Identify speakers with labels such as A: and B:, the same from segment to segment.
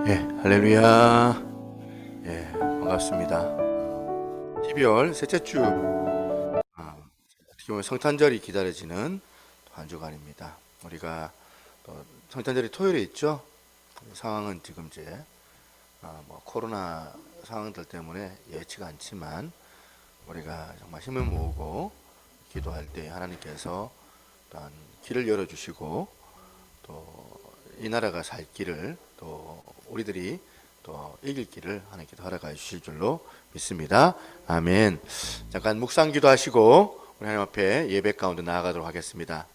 A: 예, 할렐루야. 예, 반갑습니다. 12월 셋째 주, 어떻게 보면 성탄절이 기다려지는 한 주간입니다. 우리가 또 성탄절이 토요일에 있죠. 상황은 지금 이제 코로나 상황들 때문에 예치가 않지만 우리가 정말 힘을 모으고 기도할 때 하나님께서 또한 길을 열어주시고 또 이 나라가 살 길을 또 우리들이 또 이길 길을 하나님께서 허락하여 주실 줄로 믿습니다. 아멘. 잠깐 묵상 기도하시고 우리 하나님 앞에 예배 가운데 나아가도록 하겠습니다.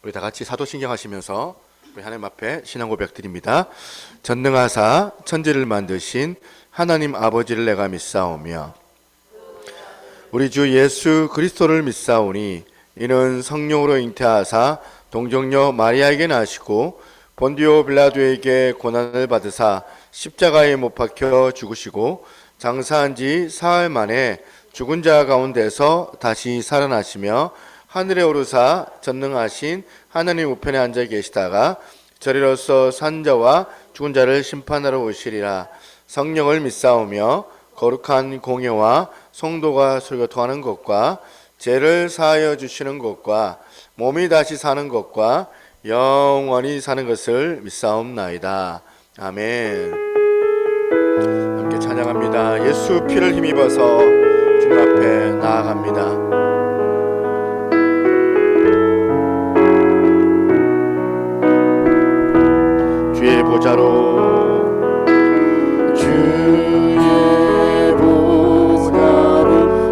A: 우리 다 같이 사도신경 하시면서 우리 하나님 앞에 신앙 고백 드립니다. 전능하사 천지를 만드신 하나님 아버지를 내가 믿사오며 우리 주 예수 그리스도를 믿사오니 이는 성령으로 잉태하사 동정녀 마리아에게 나시고 본디오 빌라도에게 고난을 받으사 십자가에 못 박혀 죽으시고 장사한 지 사흘 만에 죽은 자 가운데서 다시 살아나시며 하늘에 오르사 전능하신 하나님 우편에 앉아 계시다가 저리로서 산 자와 죽은 자를 심판하러 오시리라. 성령을 믿사오며 거룩한 공예와 성도가 설교통하는 것과 죄를 사하여 주시는 것과 몸이 다시 사는 것과 영원히 사는 것을 믿사옵나이다. 아멘. 함께 찬양합니다. 예수 피를 힘입어서 주님 앞에 나아갑니다. 주의 보좌로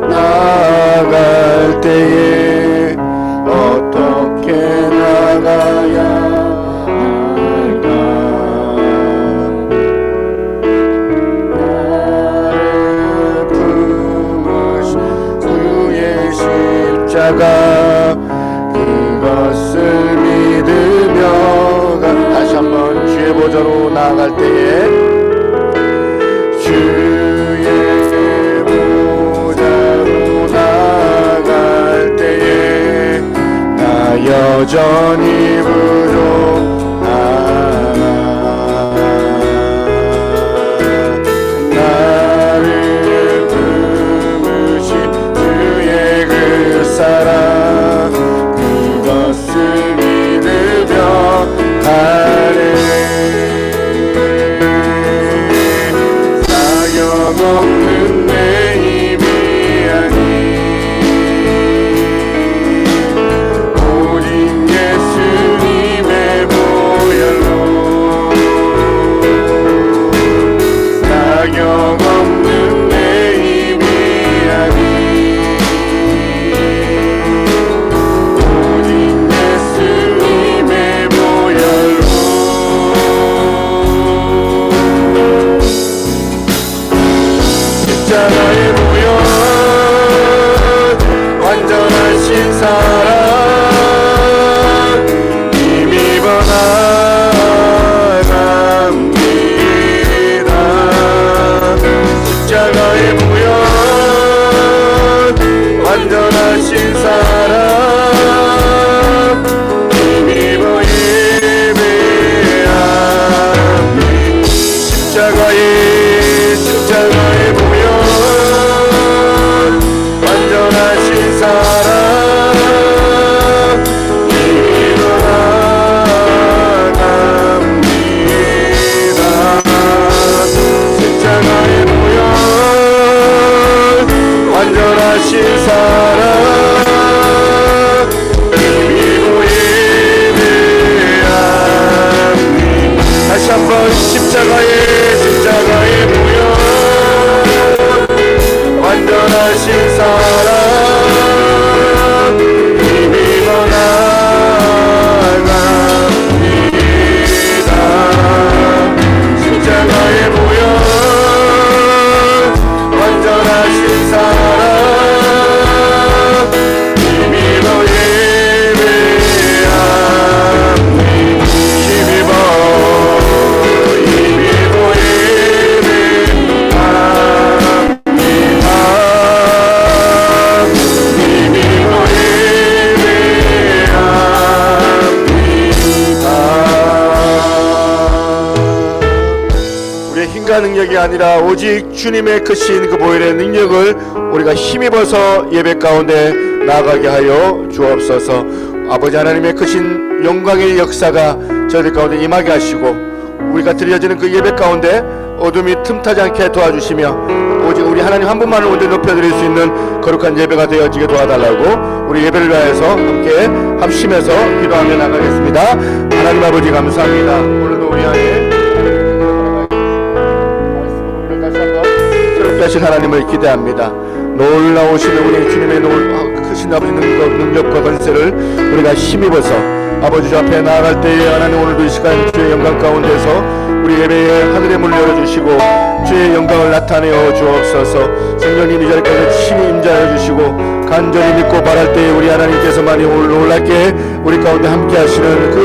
A: 나아갈 때에 어떻게 나가야 할까? 나를 품으신 주의 십자가 그것을 믿으며 다시 한번 주의 보좌로 나아갈 때에 주의 보좌로 나아갈 때에 나 여전히 부족하나 나를 품으신 주의 그 사랑 그것을 믿으며 가네 없는 내 힘이 아니 오직 예수님의 보혈로 자격 없는 내 힘이 아니 오직 예수님의 보혈로 십자가의 보혈 완전하신 사랑 힘입어 나갑니다. 십자가의 보혈 완전하신 사랑 힘입어 예배합니다. 십자가의 보혈 완전하신 사랑 힘입어 나갑니다. 십자가의 보혈 완전하신 사랑 힘입어 예배합니다. 다시 한번 십자가의 보혈 완전하신 사랑 힘입어 나갑니다. 십자가의 보혈 완전하신 사랑 힘입어 예배합니다. 힘입어 예배 인간 능력이 아니라 오직 주님의 크신 그 보혈의 능력을 우리가 힘입어서 예배 가운데 나아가게 하여 주옵소서. 아버지 하나님의 크신 영광의 역사가 저희들 가운데 임하게 하시고 우리가 드려지는 그 예배 가운데 어둠이 틈타지 않게 도와주시며 오직 우리 하나님 한 분만을 온전히 높여드릴 수 있는 거룩한 예배가 되어지게 도와달라고 우리 예배를 위하여서 함께 합심해서 기도하며 나가겠습니다. 하나님 아버지 감사합니다. 오늘도 우리 안에 말씀으로 다시 한번 새롭게 하신 하나님을 기대합니다. 놀라우신 우리 주님의 크신 아버지 능력과 권세를 우리가 힘입어서 아버지 주 앞에 나아갈 때에 하나님 오늘도 이 시간 주의 영광 가운데서 우리 예배에 하늘의 문을 열어주시고 주의 영광을 나타내어 주옵소서. 성령님 이 자리까지 친히 임재하여 주시고 간절히 믿고 바랄 때에 우리 하나님께서만이 놀랍게 우리 가운데 함께 하시는 그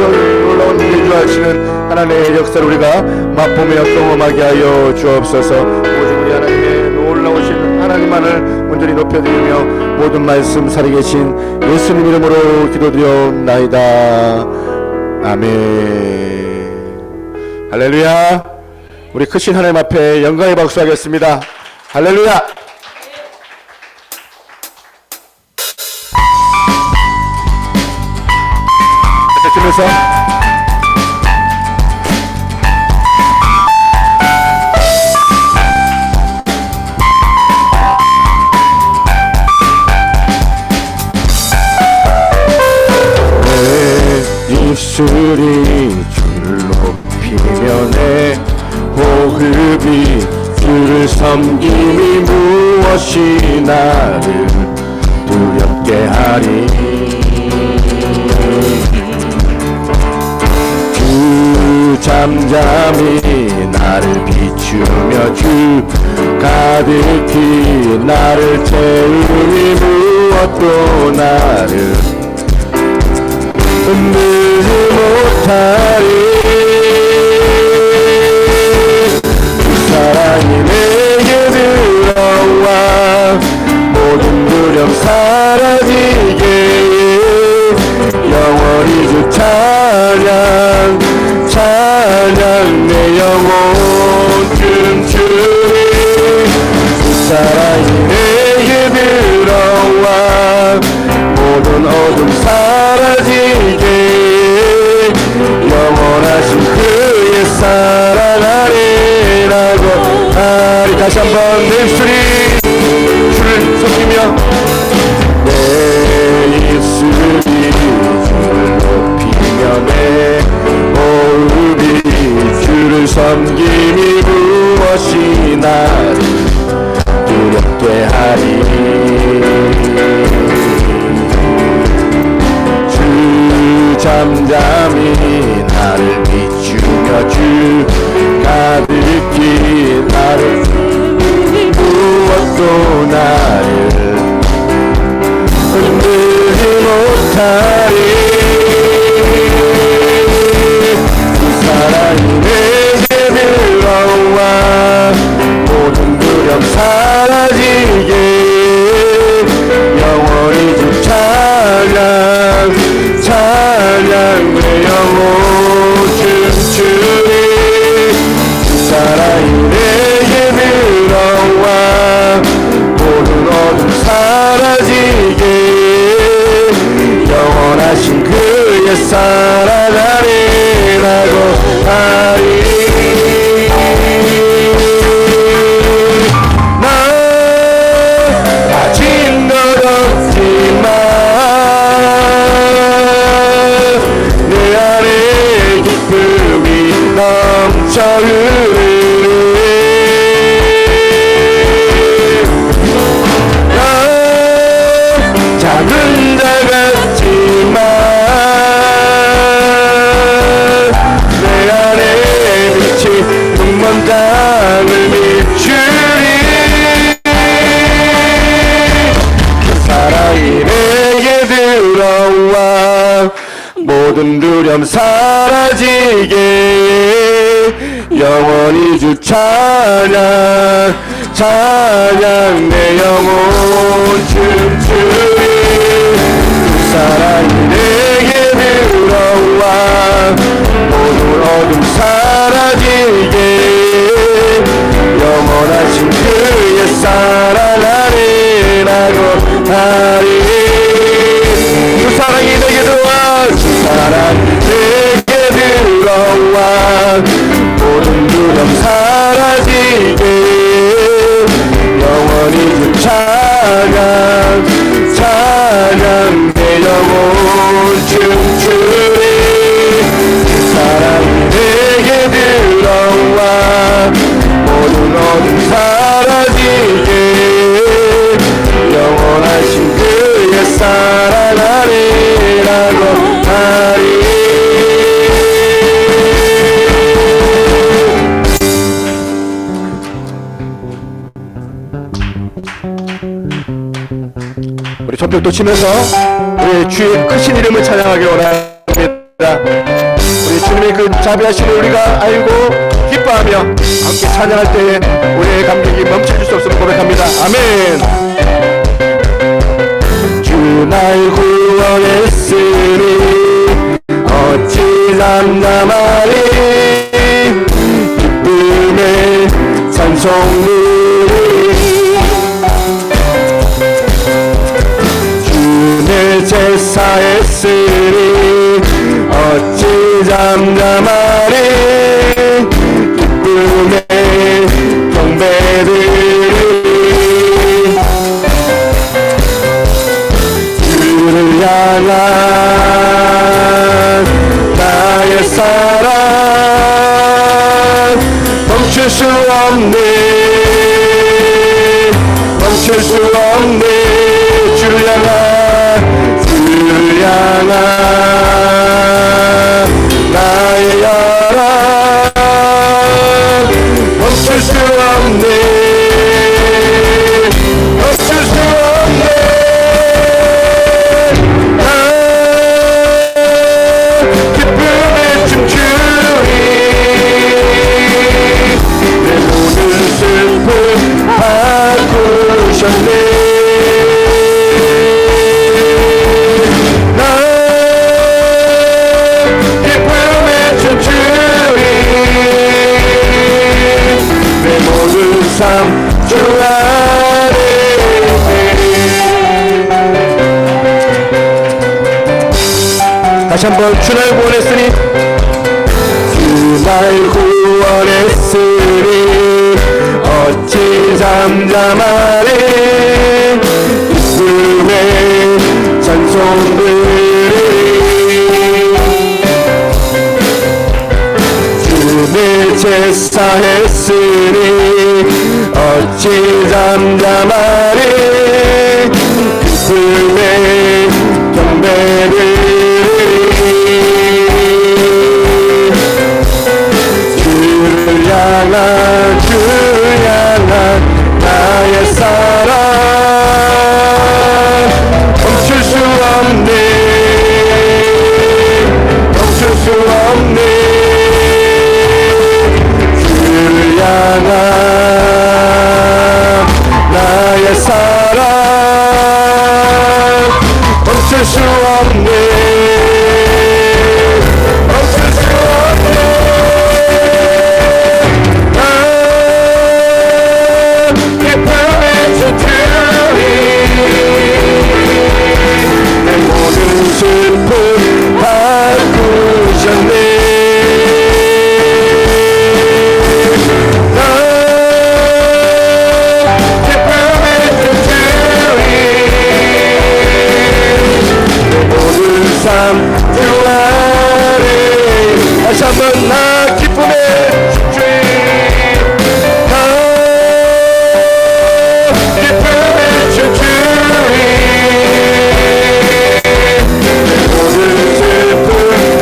A: 놀라운 내주하시는 하나님의 역사를 우리가 맛보며 경험하게 하여 주옵소서. 오직 우리 하나님의 놀라우신 하나님만을 온전히 높여드리며 모든 말씀 살아계신 예수님 이름으로 기도드려옵나이다. 아멘. 할렐루야. 우리 크신 하나님 앞에 영광의 박수하겠습니다. 할렐루야. 그래서 입술이 주를 높이며 내 호흡이 주를 섬김이 무엇이 나를 두렵게 하리. 주 잠잠히 나를 비추며 주 가득히 나를 채우니 무엇도 나를 흔들지 못하리. 그 사랑이 내게 들어와 모든 두려움 사라지게 영원히 주 찬양 찬양 내 영혼 춤추리. 그 사랑이 내게 들어와 모든 어둠 사라지게 영원하신 그의 사랑 아래라고 하리. 다시 한번 내 입술이 주를 섬기며 내 입술이 주를 높이며 내 호흡이 주를 섬김이 무엇이 나를 두렵게 하리. 잠잠히 나를 비추며 주 가득히 나를 무엇도 나를 흔들지 못하리. 그 사랑이 내게 들어와 모든 두려움 사라지게 영원히 주 찬양 찬양 내 영혼 춤추리. 그 사랑이 내게 들어와 모든 어둠 사라지게 영원하신 그의 사랑 아래라고 하리. 난 아직 널 없지만 넘쳐 흐르네. 난 작은 자 같지만 내 안에 빛이 눈먼 땅을 비추리. 그 사랑이 내게 들어와 모든 두려움 사라지게 영원히 주 찬양 찬양 내 영혼 춤추리. 그 사랑이 내게 들어와 모든 어둠 사라지게 모든 두려움 사라지게 영원히 주 찬양 찬양 내 영혼 춤추리 사랑이 내게 들어와 모든 어둠 사라지게 영원하신 그의 사랑 아래라고 하리. 우리 손뼉도 치면서 우리 주의 크신 이름을 찬양하기 원합니다. 우리 주님의 그 자비하심을 우리가 알고 기뻐하며 함께 찬양할 때에 우리의 감격이 멈춰질 수 없음을 고백합니다. 아멘. 주 날 구원했으니 어찌 담담하리 기쁨의 찬송 누리리 주 내 제사했으니 어찌 잠잠하리 기쁨의 경배들이 주를 향한 나의 사랑 멈출 수 없네 멈출 수 없네 주를 향한 나의 열화 멈출 수 없네 멈출 수 없네 기쁨의 춤추리 내 모든 슬픔 바꾸셨네 참 주 안에 다시 한번 주 날 구원했으니 주 날 구원했으니 어찌 잠잠하리 기쁨의 찬송들이 주 내 제사했으니 어찌 잠잠하리 기쁨의 경배들이 주를 향한 나의 사랑 멈출 수 없네 멈출 수 없네 주를 향한 나의 사랑 멈출 수 없네 멈출 수 없네 기쁨의 주주리 내 모든 슬픔 바꾸셨네 주 안에 다시 한번 나 기쁨의 주주리 기쁨의 주주리 모든 슬픔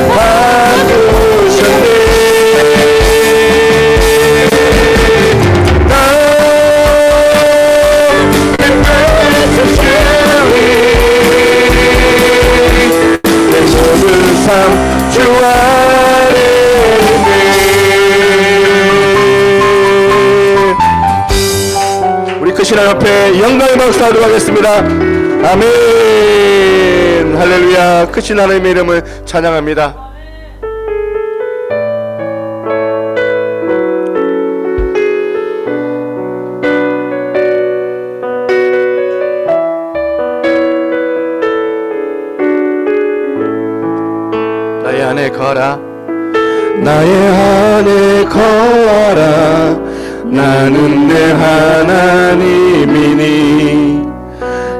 A: 바꾸셨네 기쁨의 주주리 모든 삶 주 안에 있네. 우리 크신 하나님 앞에 영광의 박수 하도록 하겠습니다. 아멘. 할렐루야. 크신 하나님의 이름을 찬양합니다. 나의 안에 거하라 나의 안에 나는 내 하나님이니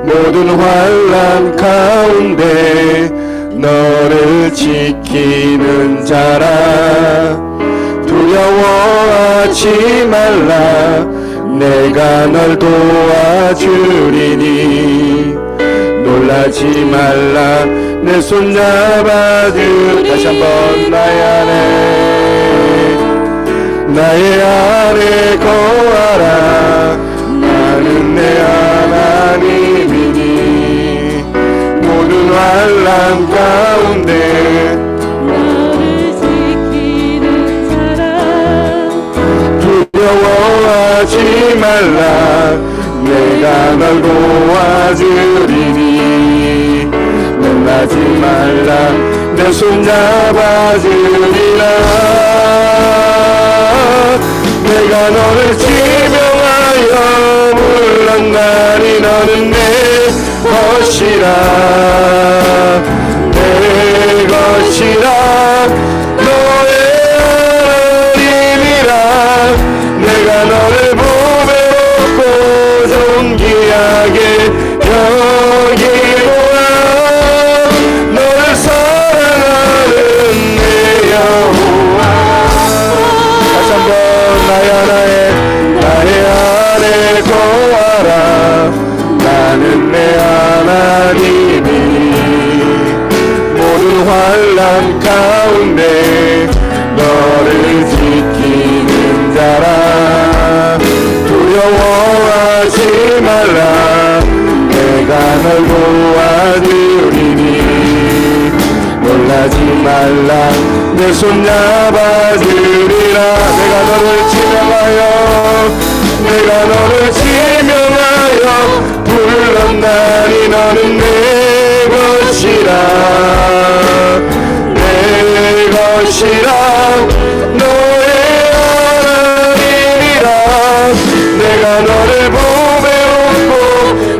A: 모든 환난 가운데 너를 지키는 자라. 두려워하지 말라. 내가 널 도와주리니 놀라지 말라. 내 손 잡아주리. 다시 한번 나의 안에 거하라. 나는 내 하나님이니 모든 환난 가운데
B: 너를 지키는 사람.
A: 두려워하지 말라. 내가 널 도와주리니 놀라지 말라. 내 손 잡아주리라. 내가 너를 지명하여 불렀나니 너는 내 것이라. 내 것이라. 너의 하나님이라. 내가 너를 보배롭고 존귀하게 여기노라. 너를 사랑하는 내 여호와. 다시 한번 나의 안에 거하라. 나는 내 하나님이니 모든 환난 가운데 너를 지키는 자라. 두려워하지 말라. 내가 널 도와주리니 놀라지 말라. 내 손 잡아주리라. 내가 너를 지명하여 불렀나니 너는 내 것이라. 내 것이라. 너의 하나님이라. 내가 너를 보배롭고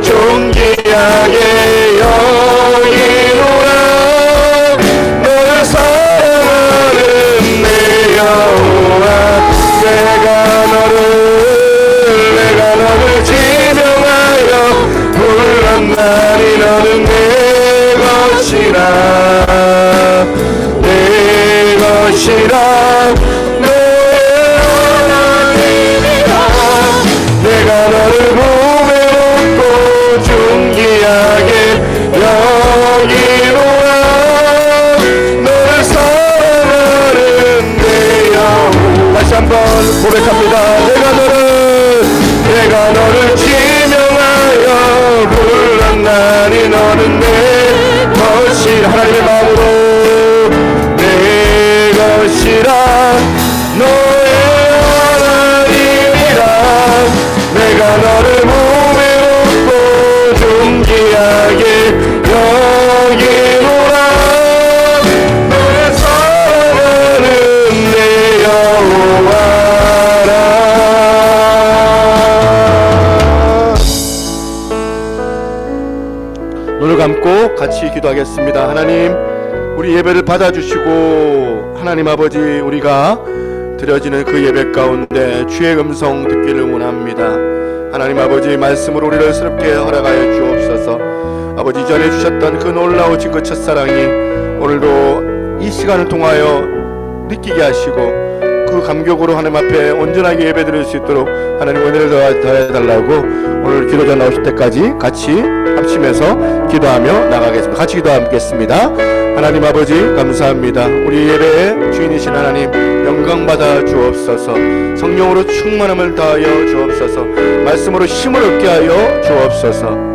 A: 존귀하게 여기노라. 너를 사랑하는 내 여호와. 내가 너를 지명하여 불렀나니 너는 내 것이라. 내 것이라. 너의 하나님이라. 내가 너를 보배롭고 존귀하게 여기노라. 너를 사랑하는 내 여호와. 다시 한번 고백합니다. 내가 너를 지명하여 불렀나니 너는 내 것이라. 하나님의 마음으로 내 것이라. 너의 하나님이라. 내가 너를 보배롭고 존귀하게 여기노라. 너의 사랑하는 내 여호와라. 눈을 감고 같이 기도하겠습니다. 하나님, 우리 예배를 받아주시고 하나님 아버지, 우리가 드려지는 그 예배 가운데 주의 음성 듣기를 원합니다. 하나님 아버지, 말씀으로 우리를 새롭게 허락하여 주옵소서. 아버지, 전해 주셨던 그 놀라우신 그 첫사랑이 오늘도 이 시간을 통하여 느끼게 하시고 그 감격으로 하나님 앞에 온전하게 예배 드릴 수 있도록 하나님 은혜를 더해달라고 오늘 기도자 나오실 때까지 같이 합심해서 기도하며 나가겠습니다. 같이 기도하겠습니다. 하나님 아버지, 감사합니다. 우리 예배의 주인이신 하나님, 영광 받아 주옵소서. 성령으로 충만함을 다하여 주옵소서. 말씀으로 힘을 얻게 하여 주옵소서.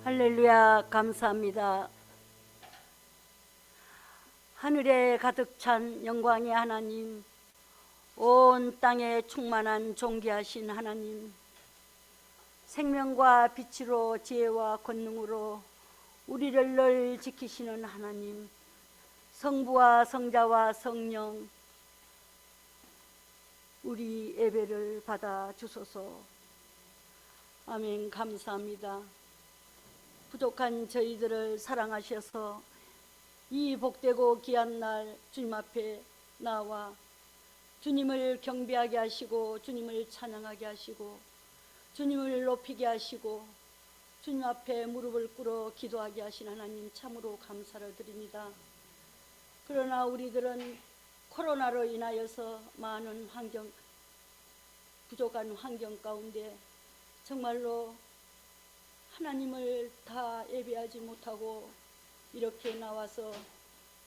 B: 할렐루야. 감사합니다. 하늘에 가득 찬 영광의 하나님, 온 땅에 충만한 존귀하신 하나님, 생명과 빛으로 지혜와 권능으로 우리를 늘 지키시는 하나님, 성부와 성자와 성령 우리 예배를 받아 주소서. 아멘. 감사합니다. 부족한 저희들을 사랑하셔서 이 복되고 귀한 날 주님 앞에 나와 주님을 경배하게 하시고 주님을 찬양하게 하시고 주님을 높이게 하시고 주님 앞에 무릎을 꿇어 기도하게 하신 하나님 참으로 감사를 드립니다. 그러나 우리들은 코로나로 인하여서 많은 부족한 환경 가운데 정말로 하나님을 다 예배하지 못하고 이렇게 나와서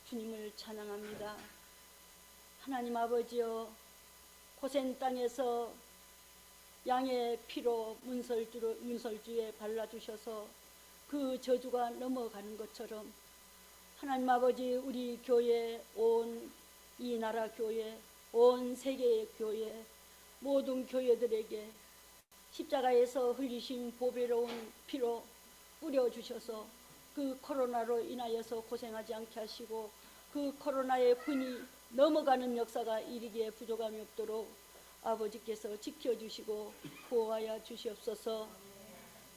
B: 주님을 찬양합니다. 하나님 아버지여, 고센 땅에서 양의 피로 문설주에 발라주셔서 그 저주가 넘어가는 것처럼 하나님 아버지, 우리 교회, 온 이 나라 교회, 온 세계의 교회, 모든 교회들에게 십자가에서 흘리신 보배로운 피로 뿌려주셔서 그 코로나로 인하여서 고생하지 않게 하시고 그 코로나의 군이 넘어가는 역사가 이르기에 부족함이 없도록 아버지께서 지켜주시고 보호하여 주시옵소서.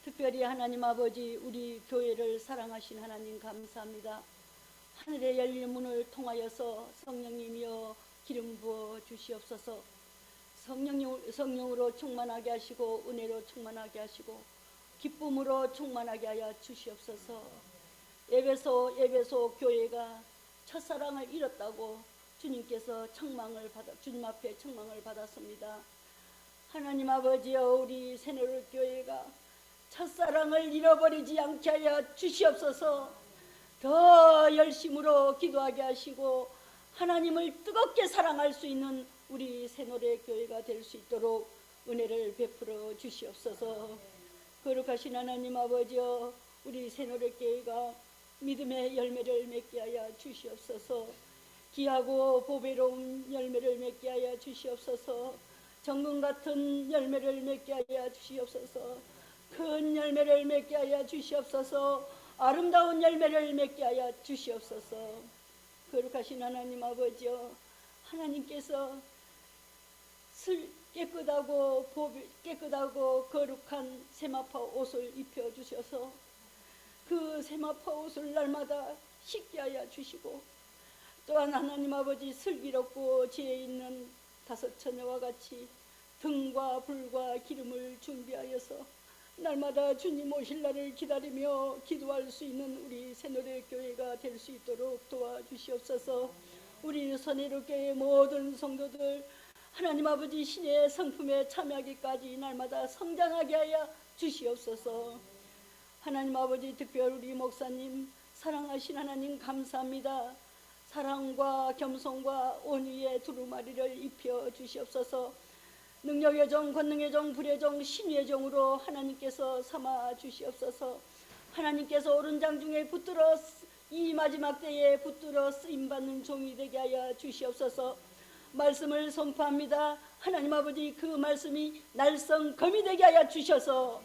B: 특별히 하나님 아버지, 우리 교회를 사랑하신 하나님 감사합니다. 하늘에 열린 문을 통하여서 성령님이여 기름 부어 주시옵소서. 성령으로 충만하게 하시고 은혜로 충만하게 하시고 기쁨으로 충만하게 하여 주시옵소서. 에베소 교회가 첫사랑을 잃었다고 주님께서 주님 앞에 책망을 받았습니다. 하나님 아버지여, 우리 새노를 교회가 첫사랑을 잃어버리지 않게 하여 주시옵소서. 더 열심으로 기도하게 하시고 하나님을 뜨겁게 사랑할 수 있는 우리 새노래 교회가 될 수 있도록 은혜를 베풀어 주시옵소서. 거룩하신 하나님 아버지여, 우리 새노래 교회가 믿음의 열매를 맺게 하여 주시옵소서. 귀하고 보배로운 열매를 맺게 하여 주시옵소서. 정금 같은 열매를 맺게 하여 주시옵소서. 큰 열매를 맺게 하여 주시옵소서. 아름다운 열매를 맺게 하여 주시옵소서. 거룩하신 하나님 아버지여, 하나님께서 깨끗하고 거룩한 세마파 옷을 입혀주셔서 그 세마파 옷을 날마다 씻게 하여 주시고, 또한 하나님 아버지, 슬기롭고 지혜 있는 다섯 처녀와 같이 등과 불과 기름을 준비하여서 날마다 주님 오실 날을 기다리며 기도할 수 있는 우리 새노래 교회가 될 수 있도록 도와주시옵소서. 우리 새노래 교회 모든 성도들 하나님 아버지 신의 성품에 참여하기까지 날마다 성장하게 하여 주시옵소서. 하나님 아버지, 특별 우리 목사님 사랑하신 하나님 감사합니다. 사랑과 겸손과 온유의 두루마리를 입혀 주시옵소서. 능력의 종, 권능의 종, 불의 종, 신의 종으로 하나님께서 삼아 주시옵소서. 하나님께서 오른장 중에 붙들어 이 마지막 때에 붙들어 쓰임받는 종이 되게 하여 주시옵소서. 말씀을 선포합니다. 하나님 아버지, 그 말씀이 날성 검이 되게 하여 주셔서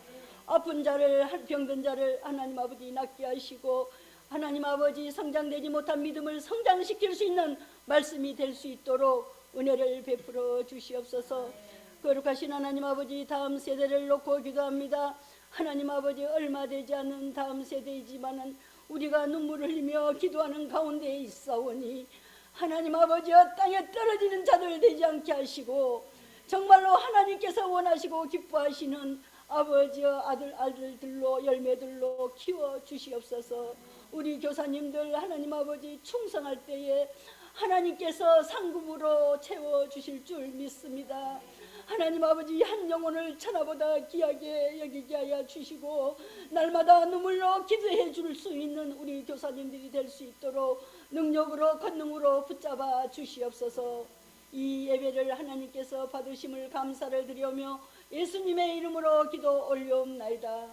B: 아픈 자를, 병든 자를 하나님 아버지 낫게 하시고 하나님 아버지 성장되지 못한 믿음을 성장시킬 수 있는 말씀이 될 수 있도록 은혜를 베풀어 주시옵소서. 거룩하신 하나님 아버지, 다음 세대를 놓고 기도합니다. 하나님 아버지, 얼마 되지 않은 다음 세대이지만은 우리가 눈물을 흘리며 기도하는 가운데에 있사오니 하나님 아버지, 땅에 떨어지는 자들 되지 않게 하시고 정말로 하나님께서 원하시고 기뻐하시는 아버지 아들들로 열매들로 키워 주시옵소서. 우리 교사님들 하나님 아버지 충성할 때에 하나님께서 상급으로 채워 주실 줄 믿습니다. 하나님 아버지, 한 영혼을 천하보다 귀하게 여기게 하여 주시고 날마다 눈물로 기도해 줄 수 있는 우리 교사님들이 될 수 있도록 능력으로 권능으로 붙잡아 주시옵소서. 이 예배를 하나님께서 받으심을 감사를 드리오며 예수님의 이름으로 기도 올려옵나이다.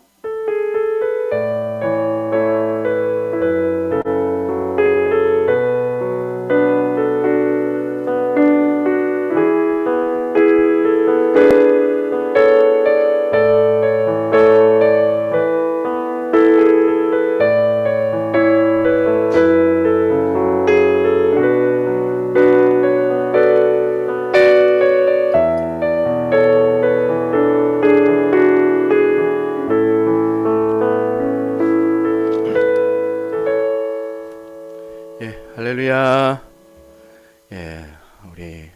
A: 할렐루야. 예, 우리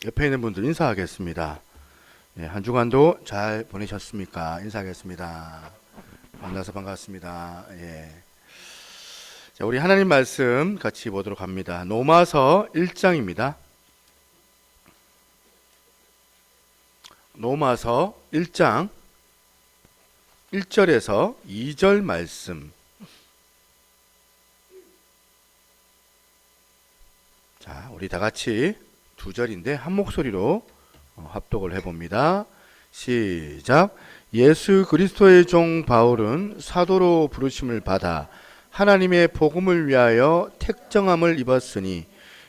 A: 옆에 있는 분들 인사하겠습니다. 예, 한 주간도 잘 보내셨습니까? 인사하겠습니다. 만나서 반갑습니다. 예. 자, 우리 하나님 말씀 같이 보도록 합니다. 로마서 1장입니다. 로마서 1장 1절에서 2절 말씀. 자, 우리 다 같이 두 절인데 한 목소리로 합독을 해봅니다. 시작. 예수 그리스도의 종 바울은 사도로 부르심을 받아 하나님의 복음을 위하여 택정함을 입었으니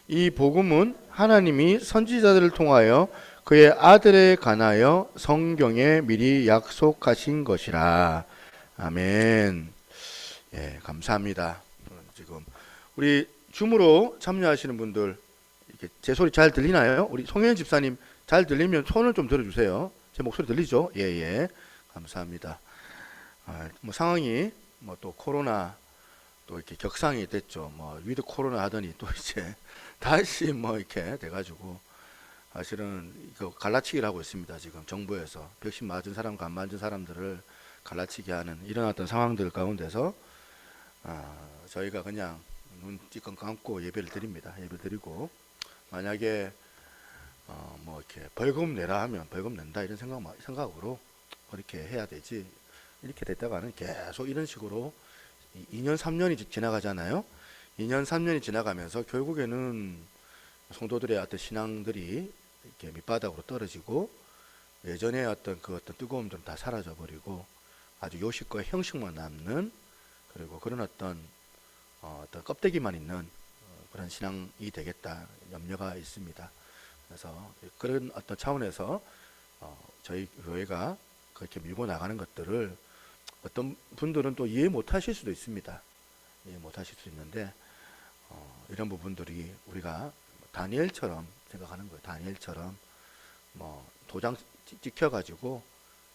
A: 이 복음은 하나님이 선지자들을 통하여 그의 아들에 관하여 성경에 미리 약속하신 것이라. 아멘. 예, 감사합니다. 지금 우리 줌으로 참여하시는 분들 이렇게 제 소리 잘 들리나요? 우리 송혜연 집사님 잘 들리면 손을 좀 들어주세요. 제 목소리 들리죠? 예. 감사합니다. 뭐 상황이 뭐 또 코로나 또 이렇게 격상이 됐죠. 뭐 위드 코로나 하더니 또 이제 다시 뭐 이렇게 돼가지고 사실은 이거 갈라치기를 하고 있습니다. 지금 정부에서 백신 맞은 사람과 안 맞은 사람들을 갈라치기 하는 이런 어떤 상황들 가운데서 저희가 그냥 눈 찌끔 감고 예배를 드립니다. 예배 드리고 만약에 뭐 이렇게 벌금 내라 하면 벌금 낸다 이런 생각으로 그렇게 해야 되지. 이렇게 됐다가는 계속 이런 식으로 2년 3년이 지나가잖아요. 2년 3년이 지나가면서 결국에는 성도들의 어떤 신앙들이 이렇게 밑바닥으로 떨어지고 예전에 어떤 그 어떤 뜨거움들은 다 사라져 버리고 아주 요식과 형식만 남는, 그리고 그런 어떤 껍데기만 있는 그런 신앙이 되겠다 염려가 있습니다. 그래서 그런 어떤 차원에서 저희 교회가 그렇게 밀고 나가는 것들을 어떤 분들은 또 이해 못 하실 수도 있습니다. 이해 못 하실 수 있는데 이런 부분들이 우리가 다니엘처럼 생각하는 거예요. 다니엘처럼 뭐 도장 찍혀가지고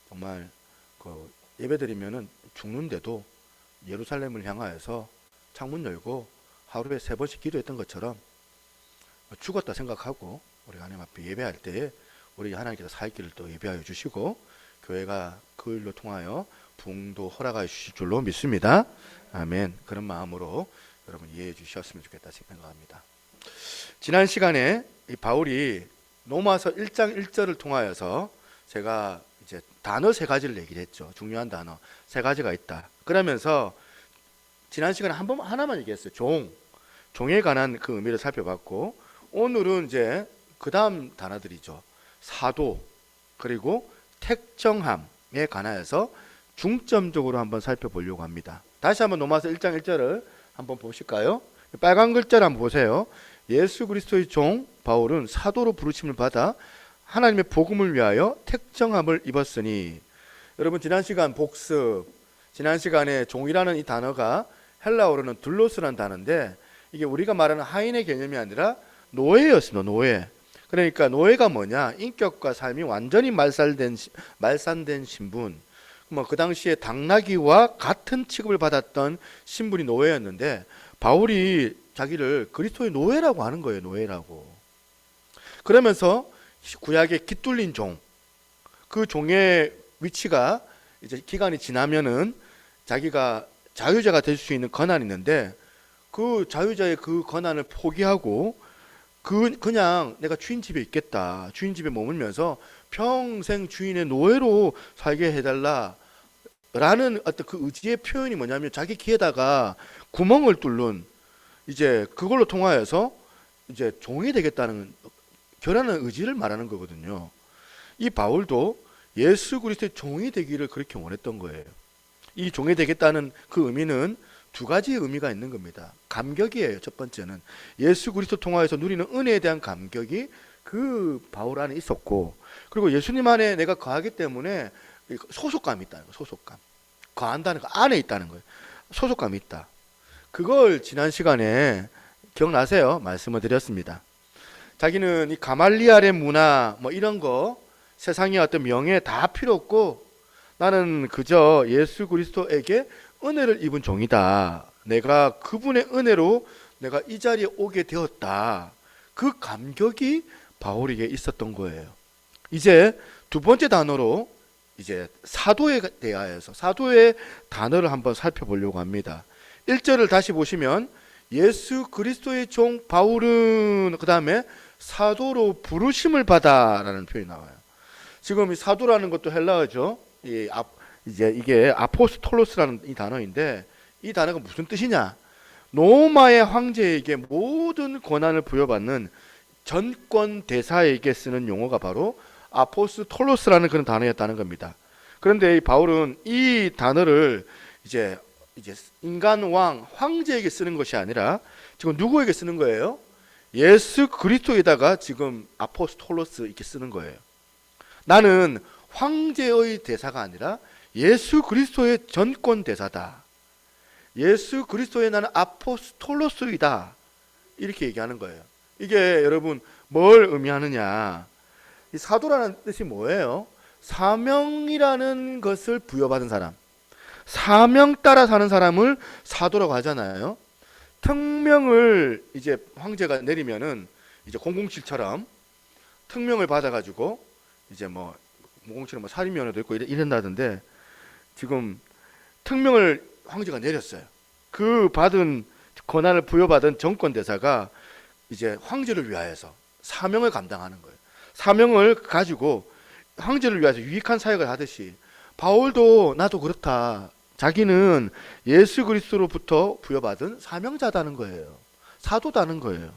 A: 정말 그 예배드리면은 죽는데도 예루살렘을 향하여서 창문 열고 하루에 3번씩 기도했던 것처럼 죽었다 생각하고 우리가 하나님 앞에 예배할 때에 우리 하나님께서 살 길을 또 예배하여 주시고 교회가 그 일로 통하여 부흥도 허락하여 주실 줄로 믿습니다. 아멘. 그런 마음으로 여러분 이해해 주셨으면 좋겠다 생각합니다. 지난 시간에 이 바울이 로마서 1장 1절을 통하여서 제가 이제 단어 3가지를 얘기를 했죠. 중요한 단어 3가지가 있다. 그러면서 지난 시간에 하나만 얘기했어요. 종에 관한 그 의미를 살펴봤고, 오늘은 이제 그 다음 단어들이죠. 사도, 그리고 택정함에 관하여서 중점적으로 한번 살펴보려고 합니다. 다시 한번 로마서 1장 1절을 한번 보실까요? 빨간 글자를 한번 보세요. 예수 그리스도의 종 바울은 사도로 부르심을 받아 하나님의 복음을 위하여 택정함을 입었으니. 여러분 지난 시간 복습, 지난 시간에 종이라는 이 단어가 헬라어로는 둘로스라는 단어인데 이게 우리가 말하는 하인의 개념이 아니라 노예였습니다. 노예. 그러니까 노예가 뭐냐? 인격과 삶이 완전히 말산된 신분. 뭐 그 당시에 당나귀와 같은 취급을 받았던 신분이 노예였는데 바울이 자기를 그리스도의 노예라고 하는 거예요. 노예라고. 그러면서 구약의 깃둘린 종, 그 종의 위치가 이제 기간이 지나면은 자기가 자유자가 될 수 있는 권한이 있는데 그 자유자의 그 권한을 포기하고 그냥 내가 주인 집에 있겠다. 주인 집에 머물면서 평생 주인의 노예로 살게 해달라 라는 어떤 그 의지의 표현이 뭐냐면 자기 귀에다가 구멍을 뚫는, 이제 그걸로 통하여서 이제 종이 되겠다는 결연한 의지를 말하는 거거든요. 이 바울도 예수 그리스도의 종이 되기를 그렇게 원했던 거예요. 이 종이 되겠다는 그 의미는 2가지 의미가 있는 겁니다. 감격이에요. 첫 번째는 예수 그리스도 통하여서 누리는 은혜에 대한 감격이 그 바울 안에 있었고, 그리고 예수님 안에 내가 거하기 때문에 소속감이 있다는 거예요. 소속감. 거한다는 거 안에 있다는 거예요. 소속감이 있다. 그걸 지난 시간에 기억나세요? 말씀을 드렸습니다. 자기는 이 가말리알의 문화 뭐 이런 거, 세상의 어떤 명예 다 필요 없고 나는 그저 예수 그리스도에게 은혜를 입은 종이다. 내가 그분의 은혜로 내가 이 자리에 오게 되었다. 그 감격이 바울에게 있었던 거예요. 이제 두 번째 단어로 이제 사도에 대하여서 사도의 단어를 한번 살펴보려고 합니다. 1절을 다시 보시면 예수 그리스도의 종 바울은 그 다음에 사도로 부르심을 받아라는 표현이 나와요. 지금 이 사도라는 것도 헬라어죠. 이제 이게 아포스톨로스라는 이 단어인데 이 단어가 무슨 뜻이냐? 로마의 황제에게 모든 권한을 부여받는 전권 대사에게 쓰는 용어가 바로 아포스톨로스라는 그런 단어였다는 겁니다. 그런데 이 바울은 이 단어를 이제 인간 황제에게 쓰는 것이 아니라 지금 누구에게 쓰는 거예요? 예수 그리스도에다가 지금 아포스톨로스 이렇게 쓰는 거예요. 나는 황제의 대사가 아니라 예수 그리스도의 전권 대사다. 예수 그리스도의 나는 아포스톨로스이다. 이렇게 얘기하는 거예요. 이게 여러분 뭘 의미하느냐? 이 사도라는 뜻이 뭐예요? 사명이라는 것을 부여받은 사람, 사명 따라 사는 사람을 사도라고 하잖아요. 특명을 이제 황제가 내리면은 이제 007처럼 특명을 받아가지고 이제 뭐 007은 뭐 살인면허도 있고 이런다던데 지금 특명을 황제가 내렸어요. 그 받은 권한을 부여받은 정권 대사가 이제 황제를 위하여서 사명을 감당하는 거예요. 사명을 가지고 황제를 위해서 유익한 사역을 하듯이 바울도 나도 그렇다. 자기는 예수 그리스도로부터 부여받은 사명자다는 거예요. 사도다는 거예요.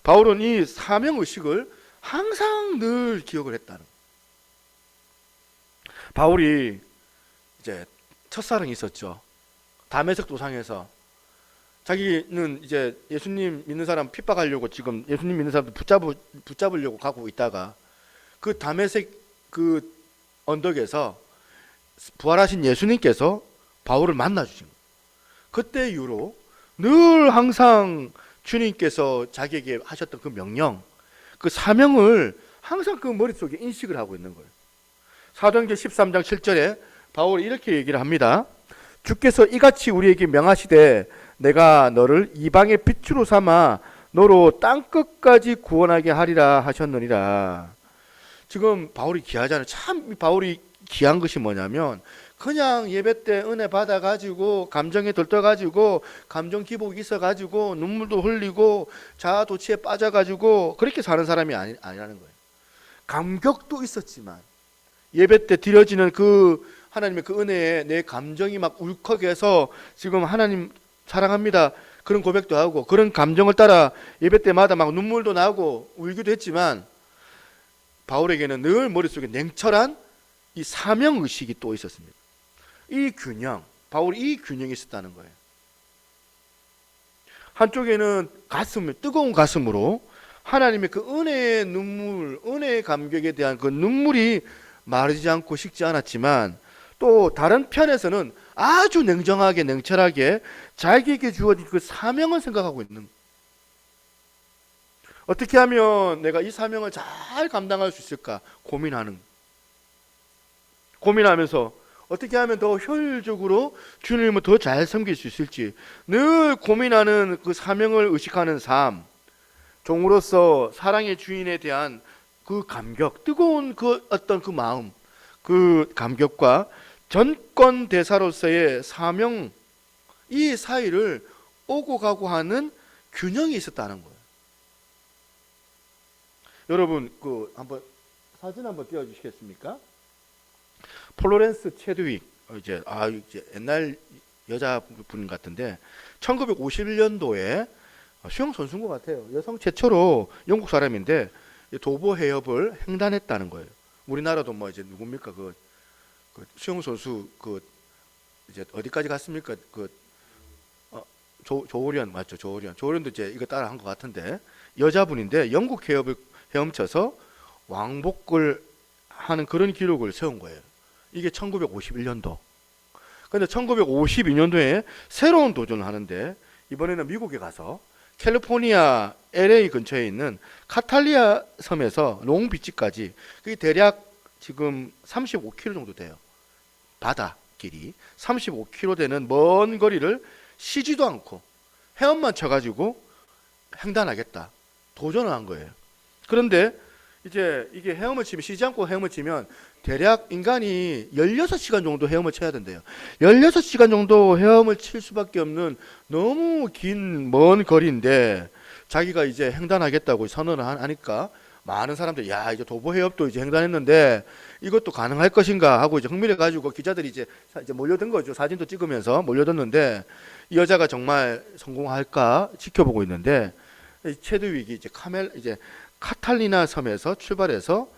A: 바울은 이 사명의식을 항상 늘 기억을 했다는 거예요. 바울이 이제 첫사랑이 있었죠. 다메섹 도상에서 자기는 이제 예수님 믿는 사람 핍박하려고 지금 예수님 믿는 사람들 붙잡으려고 가고 있다가 그 다메섹 그 언덕에서 부활하신 예수님께서 바울을 만나 주신 거예요. 그때 이후로 늘 항상 주님께서 자기에게 하셨던 그 명령, 그 사명을 항상 그 머릿속에 인식을 하고 있는 거예요. 사도행전 13장 7절에 바울이 이렇게 얘기를 합니다. 주께서 이같이 우리에게 명하시되 내가 너를 이방의 빛으로 삼아 너로 땅끝까지 구원하게 하리라 하셨느니라. 지금 바울이 귀하잖아요. 참 바울이 귀한 것이 뭐냐면 그냥 예배 때 은혜 받아가지고 감정에 들떠가지고 감정 기복이 있어가지고 눈물도 흘리고 자아도취에 빠져가지고 그렇게 사는 사람이 아니라는 거예요. 감격도 있었지만 예배 때 드려지는 그 하나님의 그 은혜에 내 감정이 막 울컥해서 지금 하나님 사랑합니다 그런 고백도 하고 그런 감정을 따라 예배 때마다 막 눈물도 나고 울기도 했지만 바울에게는 늘 머릿속에 냉철한 이 사명의식이 또 있었습니다. 이 균형, 바울이 이 균형이 있었다는 거예요. 한쪽에는 뜨거운 가슴으로 하나님의 그 은혜의 눈물, 은혜의 감격에 대한 그 눈물이 마르지 않고 식지 않았지만 또 다른 편에서는 아주 냉정하게 냉철하게 자기에게 주어진 그 사명을 생각하고 있는 거예요. 어떻게 하면 내가 이 사명을 잘 감당할 수 있을까 고민하면서 어떻게 하면 더 효율적으로 주님을 더 잘 섬길 수 있을지 늘 고민하는 그 사명을 의식하는 삶, 종으로서 사랑의 주인에 대한 그 감격, 뜨거운 그 어떤 그 마음, 그 감격과 전권 대사로서의 사명, 이 사이를 오고 가고 하는 균형이 있었다는 거예요. 여러분 한번 사진 한번 띄워주시겠습니까? 플로렌스 체드윅 이제 옛날 여자분 같은데 1951년도에 수영 선수인 것 같아요. 여성 최초로 영국 사람인데 도보 해협을 횡단했다는 거예요. 우리나라도 뭐 이제 누굽니까 그 수영 선수 이제 어디까지 갔습니까? 조오련 맞죠? 조오련도 이제 이거 따라 한 것 같은데 여자분인데 영국 해협을 헤엄쳐서 왕복을 하는 그런 기록을 세운 거예요. 이게 1951년도. 그런데 1952년도에 새로운 도전을 하는데 이번에는 미국에 가서 캘리포니아 LA 근처에 있는 카탈리아 섬에서 롱비치까지 그게 대략 지금 35km 정도 돼요. 바다 길이 35km 되는 먼 거리를 쉬지도 않고 헤엄만 쳐가지고 횡단하겠다 도전을 한 거예요. 그런데 이제 이게 헤엄을 치면, 쉬지 않고 헤엄을 치면 대략 인간이 16시간 정도 헤엄을 쳐야 된대요. 16시간 정도 헤엄을 칠 수밖에 없는 너무 긴 먼 거리인데 자기가 이제 횡단하겠다고 선언을 하니까 많은 사람들이 야, 이제 도보 해협도 이제 횡단했는데 이것도 가능할 것인가 하고 이제 흥미를 가지고 기자들이 이제 몰려든 거죠. 사진도 찍으면서 몰려들는데 이 여자가 정말 성공할까 지켜보고 있는데, 체드윅이 이제 카탈리나 섬에서 출발해서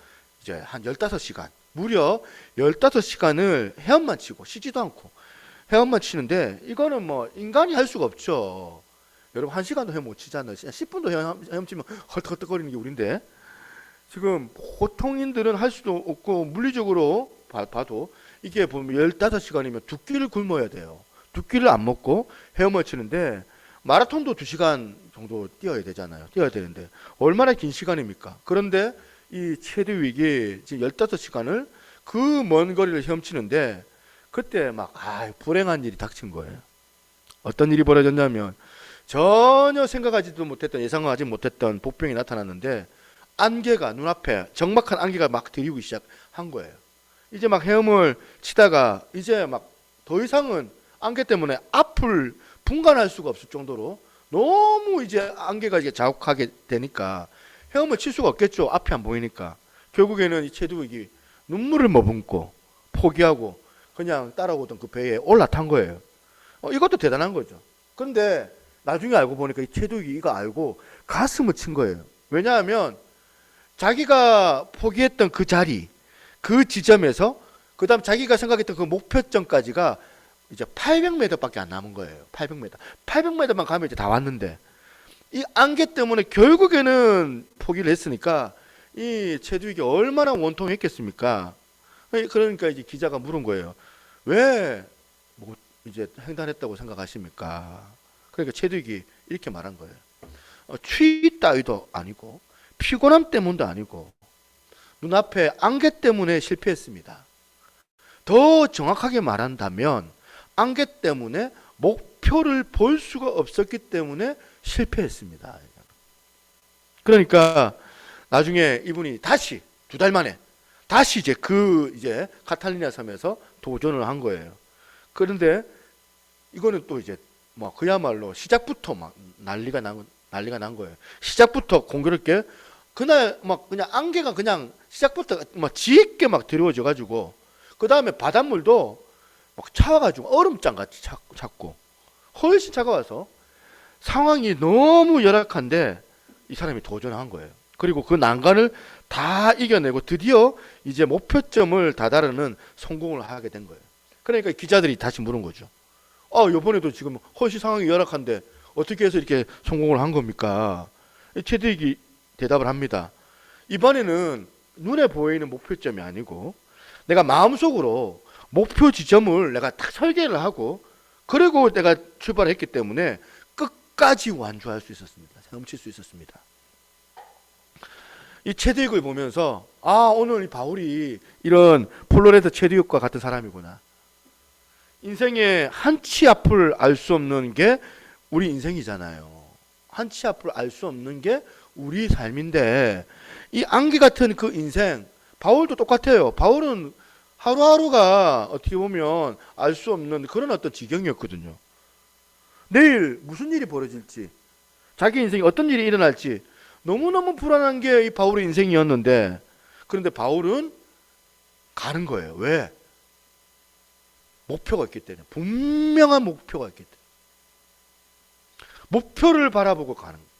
A: 이제 한 15시간, 무려 15시간을 헤엄만 치고 쉬지도 않고 헤엄만 치는데, 이거는 뭐 인간이 할 수가 없죠. 여러분 1시간도 헤엄 못 치잖아요. 10분도 헤엄치면 헐떡헐떡거리는 게 우린데, 지금 보통인들은 할 수도 없고 물리적으로 봐도 이게 보면 15시간이면 두 끼를 굶어야 돼요. 두 끼를 안 먹고 헤엄을 치는데, 마라톤도 2시간 정도 뛰어야 되잖아요. 뛰어야 되는데 얼마나 긴 시간입니까? 그런데 이 체드윅이 지금 15시간을 그 먼 거리를 헤엄치는데, 그때 막 불행한 일이 닥친 거예요. 어떤 일이 벌어졌냐면, 전혀 생각하지도 못했던, 예상하지 못했던 복병이 나타났는데, 안개가 눈앞에, 적막한 안개가 막 들이우기 시작한 거예요. 이제 막 헤엄을 치다가 이제 막 더 이상은 안개 때문에 앞을 분간할 수가 없을 정도로 너무 이제 안개가 이제 자욱하게 되니까 헤엄을 칠 수가 없겠죠. 앞이 안 보이니까. 결국에는 이 체드윅이 눈물을 머금고 포기하고 그냥 따라오던 그 배에 올라탄 거예요. 이것도 대단한 거죠. 그런데 나중에 알고 보니까 이 체드윅이 이거 알고 가슴을 친 거예요. 왜냐하면 자기가 포기했던 그 자리, 그 지점에서 그 다음 자기가 생각했던 그 목표점까지가 이제 800m밖에 안 남은 거예요. 800m만 가면 이제 다 왔는데, 이 안개 때문에 결국에는 포기를 했으니까 이 체드윅이 얼마나 원통했겠습니까? 그러니까 이제 기자가 물은 거예요. 왜 뭐 이제 횡단했다고 생각하십니까? 그러니까 체드윅이 이렇게 말한 거예요. 추위 따위도 아니고 피곤함 때문도 아니고 눈앞에 안개 때문에 실패했습니다. 더 정확하게 말한다면 안개 때문에 목표를 볼 수가 없었기 때문에 실패했습니다. 그러니까 나중에 이분이 다시 2달 만에 다시 이제 카탈리나 섬에서 도전을 한 거예요. 그런데 이거는 또 이제 뭐 그야말로 시작부터 막 난리가 난 거예요. 시작부터 공교롭게 그날 막 그냥 안개가 그냥 시작부터 막 짙게 막 드리워져 가지고, 그 다음에 바닷물도 막 차와가지고 얼음장 같이 찼고 훨씬 차가워서 상황이 너무 열악한데 이 사람이 도전한 거예요. 그리고 그 난관을 다 이겨내고 드디어 이제 목표점을 다다르는 성공을 하게 된 거예요. 그러니까 기자들이 다시 물은 거죠. 이번에도 지금 훨씬 상황이 열악한데 어떻게 해서 이렇게 성공을 한 겁니까? 체드윅이 대답을 합니다. 이번에는 눈에 보이는 목표점이 아니고 내가 마음속으로 목표 지점을 내가 다 설계를 하고 그리고 내가 출발했기 때문에 끝까지 완주할 수 있었습니다. 헤엄칠 수 있었습니다. 이 체드윅을 보면서 오늘 이 바울이 이런 폴로레드 체드윅과 같은 사람이구나. 인생의 한치 앞을 알 수 없는 게 우리 인생이잖아요. 한치 앞을 알 수 없는 게 우리 삶인데, 이 안개 같은 그 인생, 바울도 똑같아요. 바울은 하루하루가 어떻게 보면 알 수 없는 그런 어떤 지경이었거든요. 내일 무슨 일이 벌어질지, 자기 인생에 어떤 일이 일어날지 너무너무 불안한 게 이 바울의 인생이었는데, 그런데 바울은 가는 거예요. 왜? 목표가 있기 때문에. 분명한 목표가 있기 때문에. 목표를 바라보고 가는 거예요.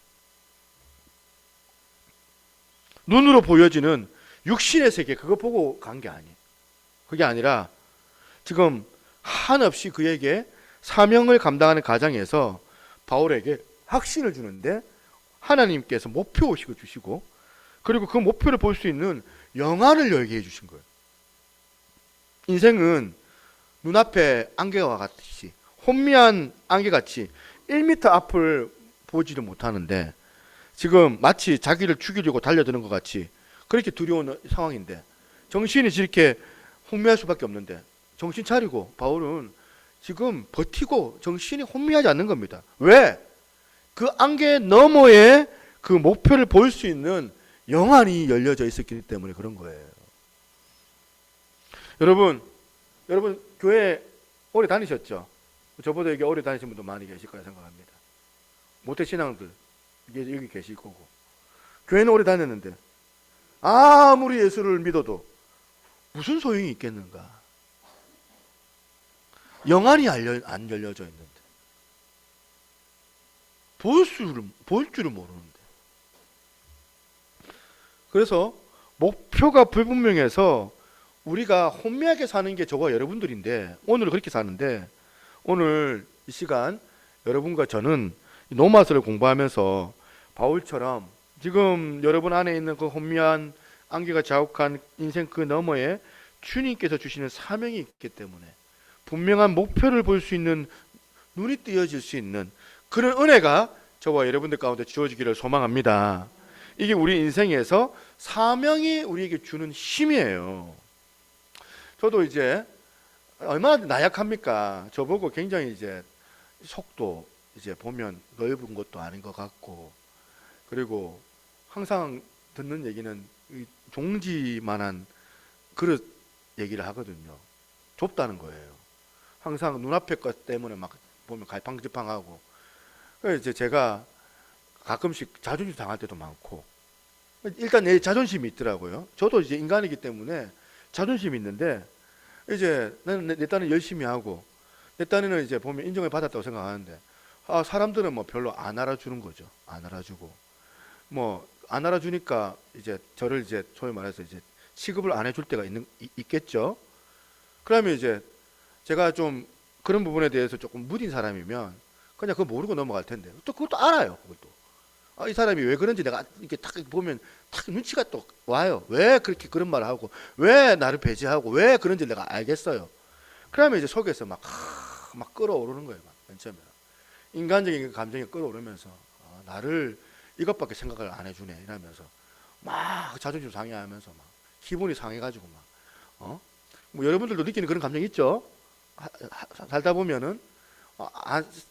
A: 눈으로 보여지는 육신의 세계, 그거 보고 간 게 아니에요. 그게 아니라 지금 한없이 그에게 사명을 감당하는 과정에서 바울에게 확신을 주는데, 하나님께서 목표의식을 주시고 그리고 그 목표를 볼 수 있는 영안을 열게 해주신 거예요. 인생은 눈앞에 안개와 같이, 혼미한 안개같이 1m 앞을 보지를 못하는데, 지금 마치 자기를 죽이려고 달려드는 것 같이 그렇게 두려운 상황인데 정신이 저렇게 혼미할 수밖에 없는데, 정신 차리고 바울은 지금 버티고 정신이 혼미하지 않는 겁니다. 왜? 그 안개 너머에 그 목표를 볼 수 있는 영안이 열려져 있었기 때문에 그런 거예요. 여러분 교회 오래 다니셨죠? 저보다 여기 오래 다니신 분도 많이 계실 거라 생각합니다. 모태신앙들 여기 계실 거고, 교회는 오래 다녔는데 아무리 예수를 믿어도 무슨 소용이 있겠는가? 영안이 안 열려져 있는데, 볼 줄을 모르는데. 그래서 목표가 불분명해서 우리가 혼미하게 사는 게 저와 여러분들인데, 오늘 그렇게 사는데, 오늘 이 시간 여러분과 저는 로마서를 공부하면서 바울처럼 지금 여러분 안에 있는 그 혼미한 안개가 자욱한 인생 그 너머에 주님께서 주시는 사명이 있기 때문에 분명한 목표를 볼 수 있는, 눈이 띄어질 수 있는 그런 은혜가 저와 여러분들 가운데 주어지기를 소망합니다. 이게 우리 인생에서 사명이 우리에게 주는 힘이에요. 저도 이제 얼마나 나약합니까? 저보고 굉장히 이제 속도 이제 보면 넓은 것도 아닌 것 같고, 그리고 항상 듣는 얘기는 종지만한 그릇 얘기를 하거든요. 좁다는 거예요. 항상 눈앞에 것 때문에 막 보면 갈팡질팡하고. 그래서 이제 제가 가끔씩 자존심 당할 때도 많고, 일단 내 자존심이 있더라고요. 저도 이제 인간이기 때문에 자존심이 있는데, 이제 나는 내 딴은 열심히 하고 내 딴에는 이제 보면 인정을 받았다고 생각하는데, 사람들은 뭐 별로 안 알아주는 거죠. 안 알아주고, 뭐 안 알아주니까 이제 저를 이제 소위 말해서 이제 취급을 안 해줄 때가 있겠죠. 그러면 이제 제가 좀 그런 부분에 대해서 조금 무딘 사람이면 그냥 그거 모르고 넘어갈 텐데, 또 그것도 알아요. 그것도 이 사람이 왜 그런지 내가 이렇게 딱 보면 딱 눈치가 또 와요. 왜 그렇게 그런 말을 하고, 왜 나를 배제하고, 왜 그런지 내가 알겠어요. 그러면 이제 속에서 막 끌어오르는 거예요. 맨 처음에 인간적인 감정이 끌어오르면서 나를 이것밖에 생각을 안 해주네 이러면서 막 자존심 상해하면서 막 기분이 상해가지고 막 뭐 여러분들도 느끼는 그런 감정 있죠? 살다 보면은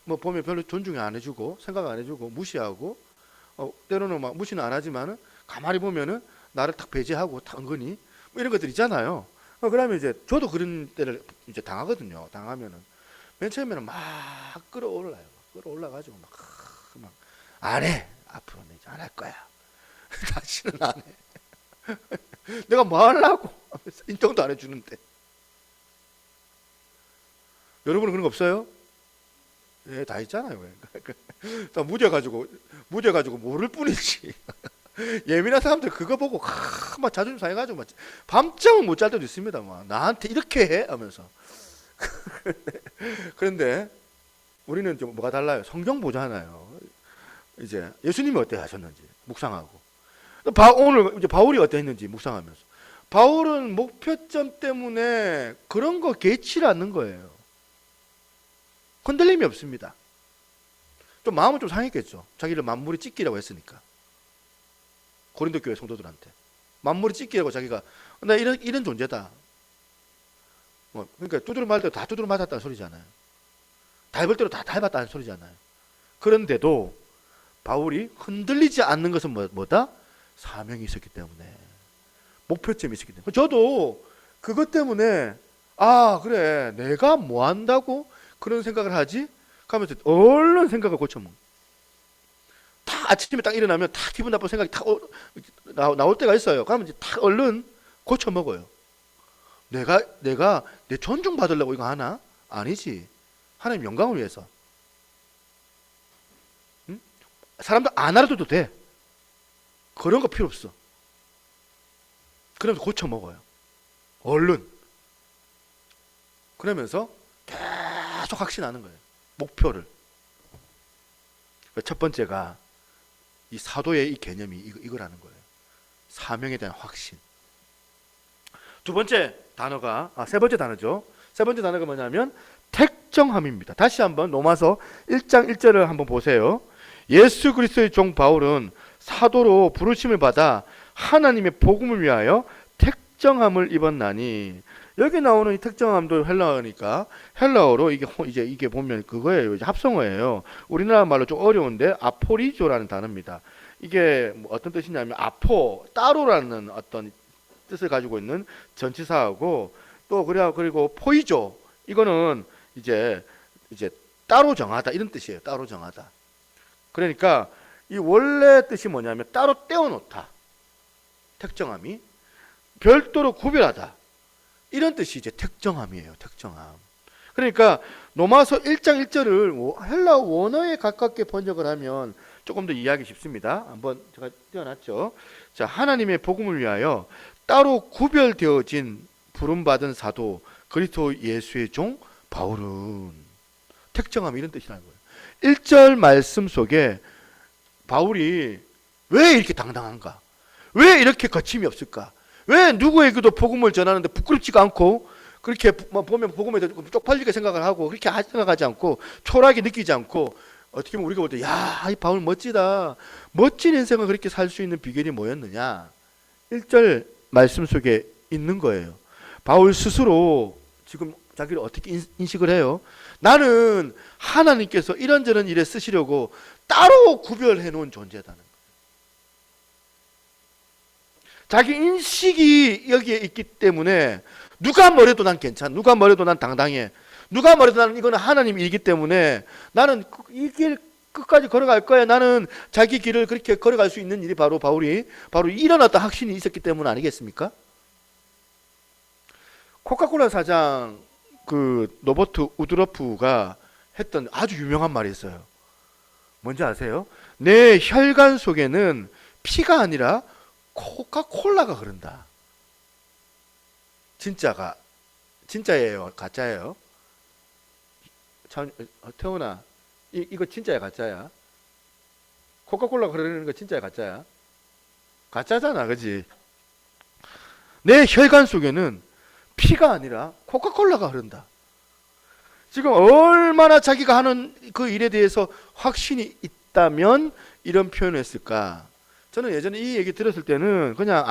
A: 뭐 보면 별로 존중 안 해주고 생각 안 해주고 무시하고, 때로는 막 무시는 안 하지만은 가만히 보면은 나를 딱 배제하고 딱 은근히 뭐 이런 것들 있잖아요. 그러면 이제 저도 그런 때를 이제 당하거든요. 당하면은 맨 처음에는 막 끌어올라요. 끌어올라가지고 막 안 해. 앞으로는 이제 안 할 거야. 다시는 안 해. 내가 뭐 하려고 하면서 인정도 안 해주는데. 여러분은 그런 거 없어요? 예, 다 있잖아요. 다 무뎌가지고 모를 뿐이지. 예민한 사람들 그거 보고 막 자존심 상해가지고 막 밤잠을 못 잘 때도 있습니다. 막 나한테 이렇게 해 하면서. 그런데 우리는 좀 뭐가 달라요? 성경 보잖아요. 이제 예수님이 어때 하셨는지 묵상하고, 오늘 이제 바울이 어때 했는지 묵상하면서, 바울은 목표점 때문에 그런 거 개의치 않는 거예요. 흔들림이 없습니다. 좀 마음은 좀 상했겠죠. 자기를 만물이 찢기라고 했으니까. 고린도 교회 성도들한테 만물이 찢기라고 자기가 나 이런 존재다. 뭐 그러니까 두드려 맞을 때 다 두드려 맞았다는 소리잖아요. 닮을 대로 다 닮았다는 소리잖아요. 그런데도 바울이 흔들리지 않는 것은 뭐다? 사명이 있었기 때문에, 목표점이 있었기 때문에. 저도 그것 때문에 그래 내가 뭐 한다고 그런 생각을 하지? 하면서 얼른 생각을 고쳐먹는. 다 아침에 딱 일어나면 다 기분 나쁜 생각이 딱 나올 때가 있어요. 그러면 이제 딱 얼른 고쳐먹어요. 내가 내 존중받으려고 이거 하나? 아니지. 하나님 영광을 위해서. 응? 사람들 안 알아줘도 돼. 그런 거 필요 없어. 그러면서 고쳐먹어요. 얼른. 그러면서 계속 확신하는 거예요. 목표를. 첫 번째가 이 사도의 이 개념이 이거라는 거예요. 사명에 대한 확신. 두 번째 단어가 세 번째 단어죠. 세 번째 단어가 뭐냐면 택정함입니다. 다시 한번 로마서 1장 1절을 한번 보세요. 예수 그리스도의 종 바울은 사도로 부르심을 받아 하나님의 복음을 위하여 특정함을 입었나니, 여기 나오는 이 특정함도 헬라어니까 헬라어로 이게 보면 그거예요. 이제 합성어예요. 우리나라 말로 좀 어려운데 아포리조라는 단어입니다. 이게 뭐 어떤 뜻이냐면 아포 따로라는 어떤 뜻을 가지고 있는 전치사하고, 또 그리고 포이조, 이거는 이제 따로 정하다 이런 뜻이에요. 따로 정하다. 그러니까 이 원래 뜻이 뭐냐면 따로 떼어놓다. 특정함이 별도로 구별하다. 이런 뜻이 이제 특정함이에요. 특정함. 그러니까 로마서 1장 1절을 헬라 원어에 가깝게 번역을 하면 조금 더 이해하기 쉽습니다. 한번 제가 띄워놨죠. 자, 하나님의 복음을 위하여 따로 구별되어진 부름받은 사도 그리스도 예수의 종 바울은, 특정함 이런 뜻이라는 거예요. 1절 말씀 속에 바울이 왜 이렇게 당당한가? 왜 이렇게 거침이 없을까? 왜 누구에게도 복음을 전하는데 부끄럽지가 않고, 그렇게 보면 복음에 쪽팔리게 생각을 하고 그렇게 생각하지 않고 초라하게 느끼지 않고, 어떻게 보면 우리가 볼 때 야, 이 바울 멋지다. 멋진 인생을 그렇게 살 수 있는 비결이 뭐였느냐? 1절 말씀 속에 있는 거예요. 바울 스스로 지금 자기를 어떻게 인식을 해요? 나는 하나님께서 이런저런 일에 쓰시려고 따로 구별해 놓은 존재다는 거예요. 자기 인식이 여기에 있기 때문에 누가 뭐래도 난 괜찮아. 누가 뭐래도 난 당당해. 누가 뭐래도 나는 이거는 하나님 일이기 때문에 나는 이 길 끝까지 걸어갈 거야. 나는 자기 길을 그렇게 걸어갈 수 있는 일이 바로 일어났던 확신이 있었기 때문 아니겠습니까? 코카콜라 사장 그 노버트 우드러프가 했던 아주 유명한 말이 있어요. 뭔지 아세요? 내 혈관 속에는 피가 아니라 코카콜라가 흐른다. 진짜예요? 가짜예요? 태훈아, 이거 진짜야 가짜야? 코카콜라가 흐르는 거 진짜야 가짜야? 가짜잖아, 그지? 내 혈관 속에는 피가 아니라 코카콜라가 흐른다. 지금 얼마나 자기가 하는 그 일에 대해서 확신이 있다면 이런 표현을 했을까? 저는 예전에 이 얘기 들었을 때는 그냥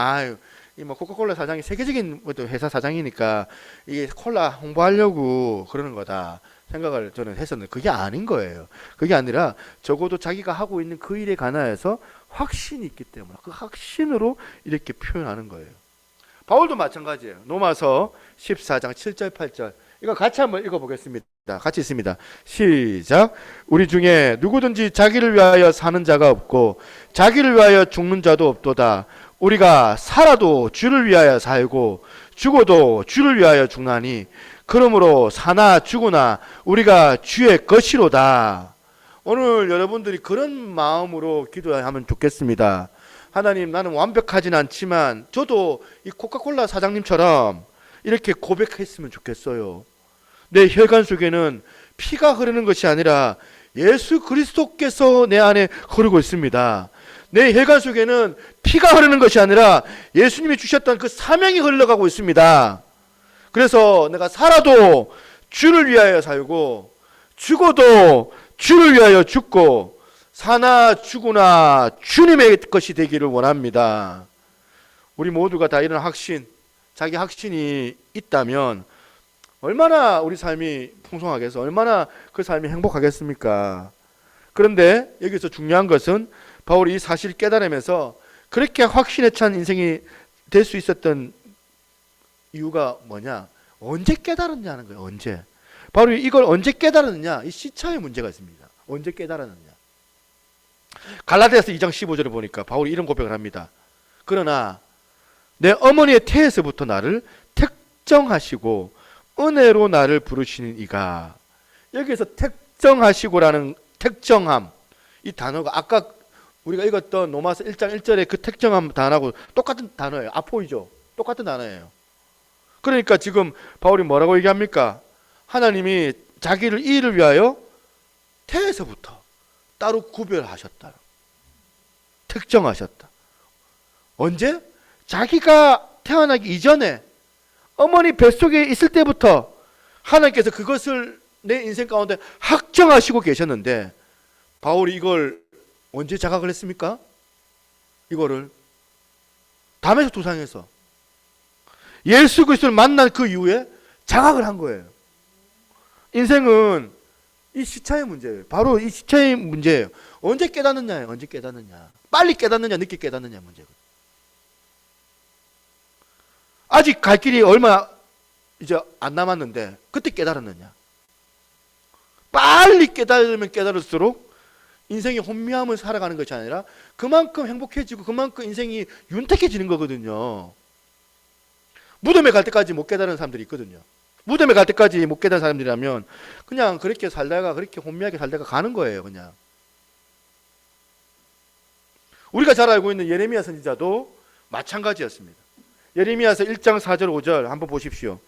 A: 이 뭐 코카콜라 사장이 세계적인 회사 사장이니까 이게 콜라 홍보하려고 그러는 거다 생각을 저는 했었는데, 그게 아닌 거예요. 그게 아니라 적어도 자기가 하고 있는 그 일에 관하여서 확신이 있기 때문에 그 확신으로 이렇게 표현하는 거예요. 바울도 마찬가지예요. 로마서 14장 7절 8절 이거 같이 한번 읽어보겠습니다. 같이 있습니다. 시작. 우리 중에 누구든지 자기를 위하여 사는 자가 없고 자기를 위하여 죽는 자도 없도다. 우리가 살아도 주를 위하여 살고 죽어도 주를 위하여 죽나니 그러므로 사나 죽으나 우리가 주의 것이로다. 오늘 여러분들이 그런 마음으로 기도하면 좋겠습니다. 하나님, 나는 완벽하진 않지만 저도 이 코카콜라 사장님처럼 이렇게 고백했으면 좋겠어요. 내 혈관 속에는 피가 흐르는 것이 아니라 예수 그리스도께서 내 안에 흐르고 있습니다. 내 혈관 속에는 피가 흐르는 것이 아니라 예수님이 주셨던 그 사명이 흘러가고 있습니다. 그래서 내가 살아도 주를 위하여 살고 죽어도 주를 위하여 죽고 사나 죽으나 주님의 것이 되기를 원합니다. 우리 모두가 다 이런 확신, 자기 확신이 있다면 얼마나 우리 삶이 풍성하겠어, 얼마나 그 삶이 행복하겠습니까? 그런데 여기서 중요한 것은 바울이 이 사실을 깨달으면서 그렇게 확신에 찬 인생이 될 수 있었던 이유가 뭐냐? 언제 깨달았냐는 거예요. 언제? 바울이 이걸 언제 깨달았느냐? 이 시차의 문제가 있습니다. 언제 깨달았느냐? 갈라디아서 2장 15절을 보니까 바울이 이런 고백을 합니다. 그러나 내 어머니의 태에서부터 나를 특정하시고 은혜로 나를 부르시는 이가, 여기에서 특정하시고라는 특정함, 이 단어가 아까 우리가 읽었던 로마서 1장 1절의 그 특정함 단어하고 똑같은 단어예요. 아포이죠. 똑같은 단어예요. 그러니까 지금 바울이 뭐라고 얘기합니까? 하나님이 자기를 이 일을 위하여 태에서부터 따로 구별하셨다. 특정하셨다. 언제? 자기가 태어나기 이전에 어머니 뱃속에 있을 때부터 하나님께서 그것을 내 인생 가운데 확정하시고 계셨는데, 바울이 이걸 언제 자각을 했습니까? 이거를 담에색 도상에서 예수 그리스도를 만난 그 이후에 장악을 한 거예요. 인생은 이 시차의 문제예요. 바로 이 시차의 문제예요. 언제 깨닫느냐예요. 언제 깨닫느냐. 빨리 깨닫느냐, 늦게 깨닫느냐 문제거든요. 아직 갈 길이 얼마 이제 안 남았는데 그때 깨달았느냐. 빨리 깨달으면 깨달을수록 인생의 혼미함을 살아가는 것이 아니라 그만큼 행복해지고 그만큼 인생이 윤택해지는 거거든요. 무덤에 갈 때까지 못 깨달은 사람들이 있거든요. 무덤에 갈 때까지 못 깨달은 사람들이라면 그냥 그렇게 살다가 그렇게 혼미하게 살다가 가는 거예요. 그냥. 우리가 잘 알고 있는 예레미야 선지자도 마찬가지였습니다. 예레미야서 1장 4절 5절 한번 보십시오.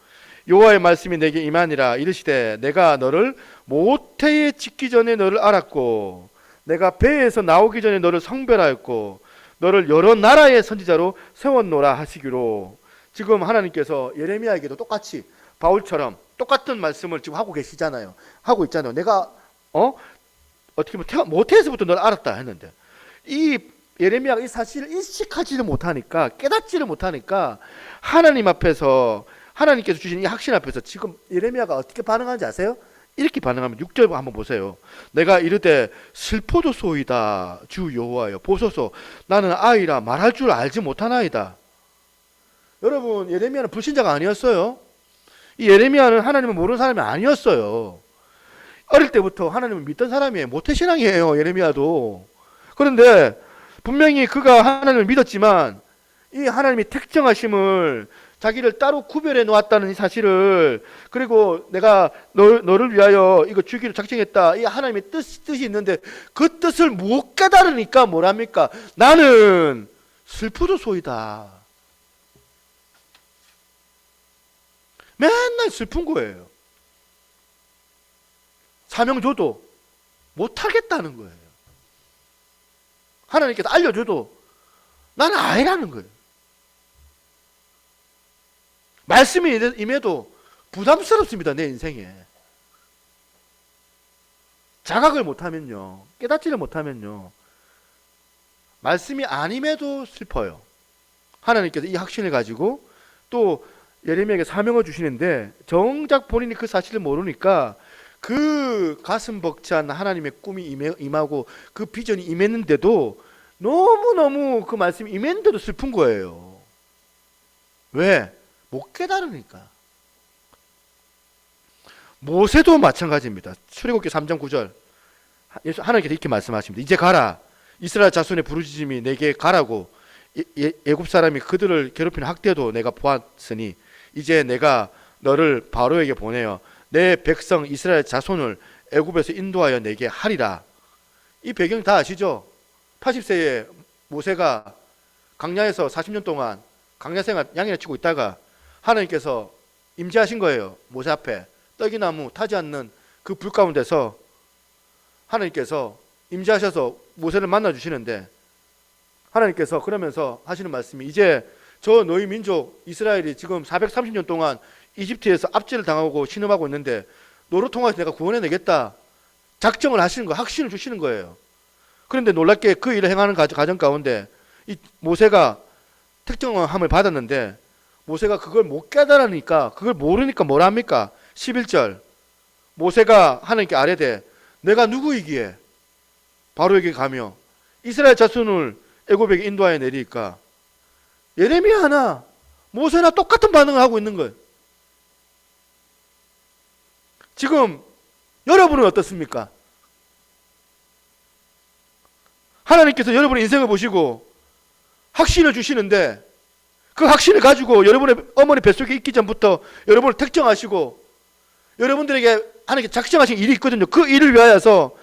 A: 여호와의 말씀이 내게 임하니라. 이르시되 내가 너를 모태에 짓기 전에 너를 알았고 내가 배에서 나오기 전에 너를 성별하였고 너를 여러 나라의 선지자로 세웠노라 하시기로. 지금 하나님께서 예레미야에게도 똑같이 바울처럼 똑같은 말씀을 지금 하고 계시잖아요. 하고 있잖아요. 내가 어떻게 보면 모태에서부터 너를 알았다 했는데 이 예레미야가 이 사실을 인식하지를 못하니까, 깨닫지를 못하니까 하나님 앞에서, 하나님께서 주신 이 확신 앞에서 지금 예레미야가 어떻게 반응하는지 아세요? 이렇게 반응하면 6절 한번 보세요. 내가 이르되 슬퍼도소이다 주 여호와여 보소서 나는 아이라 말할 줄 알지 못하나이다. 여러분, 예레미야는 불신자가 아니었어요. 이 예레미야는 하나님을 모르는 사람이 아니었어요. 어릴 때부터 하나님을 믿던 사람이에요. 모태신앙이에요, 예레미야도. 그런데 분명히 그가 하나님을 믿었지만 이 하나님이 택정하심을, 자기를 따로 구별해 놓았다는 이 사실을, 그리고 내가 너를 위하여 이거 주기로 작정했다, 이 하나님의 뜻이 있는데 그 뜻을 못 깨달으니까 뭐랍니까? 나는 슬프도소이다. 맨날 슬픈 거예요. 사명 줘도 못하겠다는 거예요. 하나님께서 알려줘도 나는 아니라는 거예요. 말씀이 임해도 부담스럽습니다, 내 인생에. 자각을 못하면요, 깨닫지를 못하면요, 말씀이 안 임해도 슬퍼요. 하나님께서 이 확신을 가지고 또 예레미야에게 사명을 주시는데 정작 본인이 그 사실을 모르니까 그 가슴 벅찬 하나님의 꿈이 임하고 그 비전이 임했는데도 너무너무 그 말씀이 임했는데도 슬픈 거예요. 왜? 못 깨달으니까. 모세도 마찬가지입니다. 출애굽기 3장 9절 하나님께서 이렇게 말씀하십니다. 이제 가라. 이스라엘 자손의 부르짖음이 내게 가라고. 애굽 사람이 그들을 괴롭히는 학대도 내가 보았으니 이제 내가 너를 바로에게 보내어 내 백성 이스라엘 자손을 애굽에서 인도하여 내게 하리라. 이 배경 다 아시죠? 80세에 모세가 광야에서 40년 동안 광야 생활 양이나 치고 있다가 하나님께서 임재하신 거예요. 모세 앞에 떡이나무 타지 않는 그 불 가운데서 하나님께서 임재하셔서 모세를 만나 주시는데, 하나님께서 그러면서 하시는 말씀이, 이제 저 너희 민족 이스라엘이 지금 430년 동안 이집트에서 압제를 당하고 신음하고 있는데 너로 통해서 내가 구원해내겠다 작정을 하시는 거, 확신을 주시는 거예요. 그런데 놀랍게 그 일을 행하는 과정 가운데 이 모세가 특정함을 받았는데 모세가 그걸 못 깨달으니까, 그걸 모르니까 뭘 합니까? 11절 모세가 하나님께 아뢰되 내가 누구이기에 바로에게 가며 이스라엘 자손을 애굽에게 인도하여 내리니까. 예레미야 하나 모세나 똑같은 반응을 하고 있는 거예요. 지금 여러분은 어떻습니까? 하나님께서 여러분의 인생을 보시고 확신을 주시는데 그 확신을 가지고 여러분의 어머니 뱃속에 있기 전부터 여러분을 택정하시고 여러분들에게 하나님께 작정하신 일이 있거든요. 그 일을 위하여서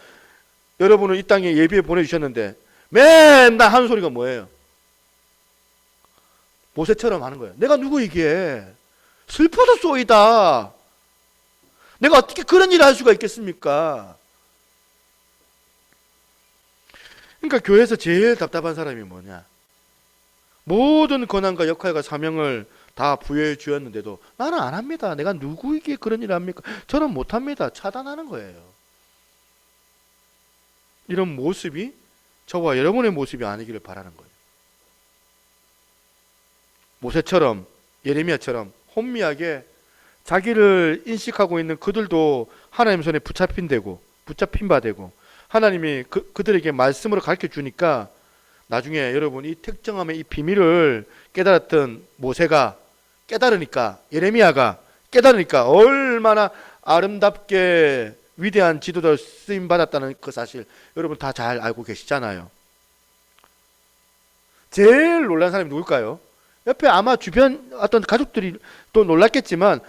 A: 여러분을 이 땅에 예비해 보내주셨는데 맨날 하는 소리가 뭐예요? 모세처럼 하는 거예요. 내가 누구이기에 슬퍼도 쏘이다. 내가 어떻게 그런 일을 할 수가 있겠습니까? 그러니까 교회에서 제일 답답한 사람이 뭐냐? 모든 권한과 역할과 사명을 다 부여해 주었는데도 나는 안 합니다. 내가 누구에게 그런 일을 합니까? 저는 못 합니다. 차단하는 거예요. 이런 모습이 저와 여러분의 모습이 아니기를 바라는 거예요. 모세처럼 예레미야처럼 혼미하게 자기를 인식하고 있는 그들도 하나님 손에 붙잡힌 바 되고 하나님이 그들에게 말씀으로 가르쳐 주니까 나중에 여러분 이 특정함의 이 비밀을 깨달았던 모세가 깨달으니까, 예레미야가 깨달으니까 얼마나 아름답게 위대한 지도자로 쓰임 받았다는 그 사실 여러분 다 잘 알고 계시잖아요. 제일 놀란 사람이 누굴까요? 옆에 아마 주변 어떤 가족들이 또 놀랐겠지만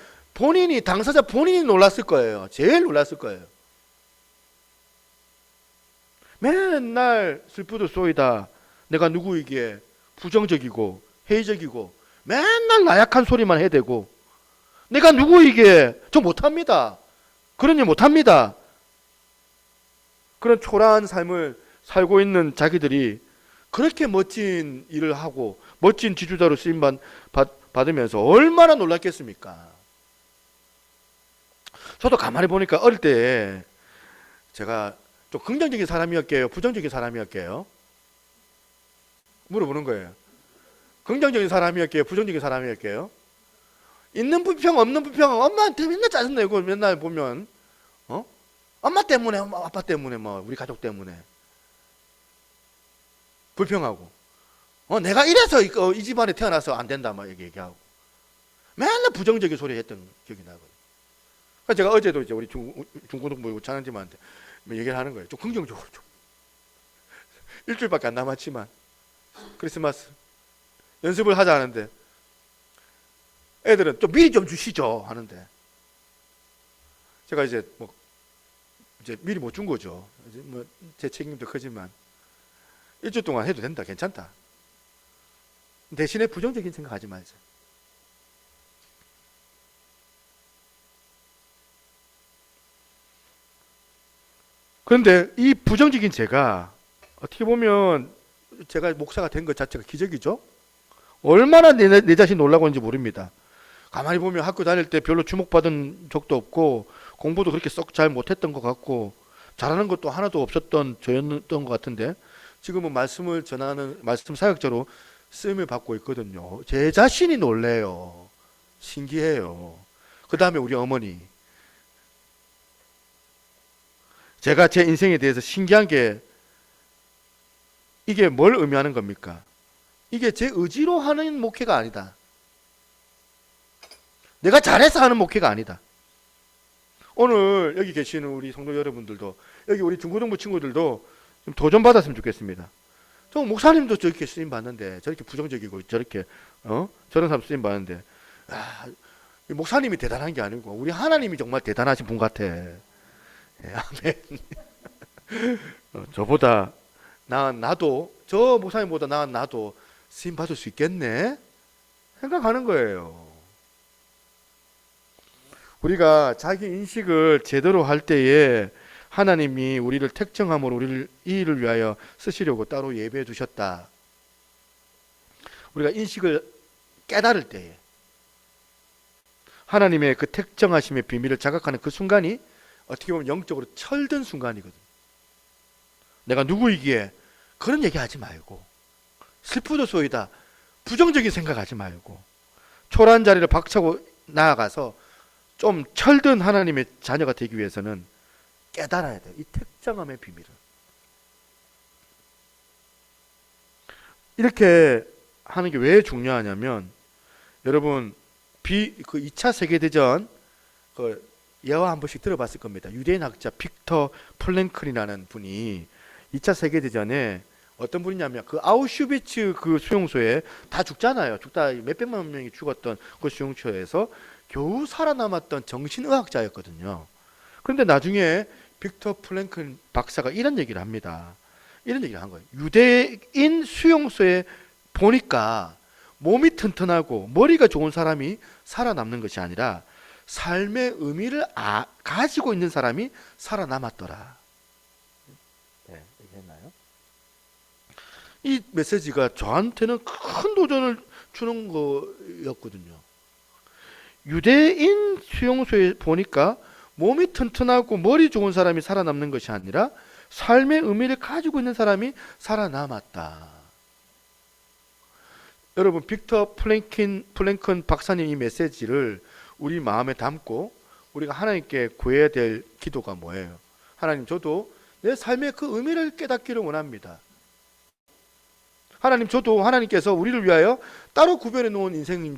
A: 당사자 본인이 놀랐을 거예요. 제일 놀랐을 거예요. 맨날 슬프도소이다. 내가 누구이기에 부정적이고 회의적이고 맨날 나약한 소리만 해대고 내가 누구이기에 저 못합니다. 그런 일 못합니다. 그런 초라한 삶을 살고 있는 자기들이 그렇게 멋진 일을 하고 멋진 지주자로 쓰임 받으면서 얼마나 놀랐겠습니까? 저도 가만히 보니까 어릴 때 제가 좀 긍정적인 사람이었게요? 부정적인 사람이었게요? 물어보는 거예요. 긍정적인 사람이었게요? 부정적인 사람이었게요? 있는 불평 없는 불평 엄마한테 맨날 짜증내고 맨날 보면 엄마 때문에 아빠 때문에 우리 가족 때문에 불평하고 내가 이래서 이 집안에 태어나서 안 된다 막 얘기하고 맨날 부정적인 소리 했던 기억이 나거든요. 그래서 제가 어제도 이제 우리 중고등부 찬양팀한테 얘기를 하는 거예요. 좀 긍정적으로 좀. 일주일밖에 안 남았지만 크리스마스 연습을 하자 하는데 애들은 좀 미리 좀 주시죠 하는데 제가 이제 미리 못 준 거죠. 이제 제 책임도 크지만 일주일 동안 해도 된다, 괜찮다. 대신에 부정적인 생각하지 말자. 그런데 이 부정적인 제가 어떻게 보면 제가 목사가 된 것 자체가 기적이죠. 얼마나 내 자신 놀라고 하는지 모릅니다. 가만히 보면 학교 다닐 때 별로 주목받은 적도 없고 공부도 그렇게 썩 잘 못했던 것 같고 잘하는 것도 하나도 없었던 저였던 것 같은데 지금은 말씀을 전하는 말씀 사역자로 쓰임을 받고 있거든요. 제 자신이 놀래요. 신기해요. 그 다음에 우리 어머니. 제가 제 인생에 대해서 신기한 게 이게 뭘 의미하는 겁니까? 이게 제 의지로 하는 목회가 아니다. 내가 잘해서 하는 목회가 아니다. 오늘 여기 계시는 우리 성도 여러분들도 여기 우리 중고등부 친구들도 좀 도전 받았으면 좋겠습니다. 저 목사님도 저렇게 쓰임 받는데 저렇게 부정적이고 저렇게 저런 사람 쓰임 받는데 목사님이 대단한 게 아니고 우리 하나님이 정말 대단하신 분 같아. 아멘. 저보다 나은 나도 저 목사님보다 나은 나도 쓰임 받을 수 있겠네 생각하는 거예요. 우리가 자기 인식을 제대로 할 때에 하나님이 우리를 택정함으로 우리를 이 일을 위하여 쓰시려고 따로 예배해 두셨다. 우리가 인식을 깨달을 때에 하나님의 그 택정하심의 비밀을 자각하는 그 순간이 어떻게 보면 영적으로 철든 순간이거든. 내가 누구이기에 그런 얘기하지 말고 슬프도소이다 부정적인 생각하지 말고 초라한 자리를 박차고 나아가서 좀 철든 하나님의 자녀가 되기 위해서는 깨달아야 돼요. 이 택정함의 비밀을. 이렇게 하는 게 왜 중요하냐면 여러분 그 2차 세계대전 예화 한 번씩 들어봤을 겁니다. 유대인 학자 빅터 플랭클이라는 분이 2차 세계대전에 어떤 분이냐면 그 아우슈비츠 그 수용소에 다 죽잖아요. 죽다 몇백만 명이 죽었던 그 수용소에서 겨우 살아남았던 정신의학자였거든요. 그런데 나중에 빅터 플랭클 박사가 이런 얘기를 합니다. 이런 얘기를 한 거예요. 유대인 수용소에 보니까 몸이 튼튼하고 머리가 좋은 사람이 살아남는 것이 아니라 삶의 의미를 가지고 있는 사람이 살아남았더라. 네, 얘기했나요? 이 메시지가 저한테는 큰 도전을 주는 거였거든요. 유대인 수용소에 보니까 몸이 튼튼하고 머리 좋은 사람이 살아남는 것이 아니라 삶의 의미를 가지고 있는 사람이 살아남았다. 여러분 빅터 플랭큰 박사님 이 메시지를 우리 마음에 담고 우리가 하나님께 구해야 될 기도가 뭐예요? 하나님, 저도 내 삶의 그 의미를 깨닫기를 원합니다. 하나님, 저도 하나님께서 우리를 위하여 따로 구별해 놓은 인생인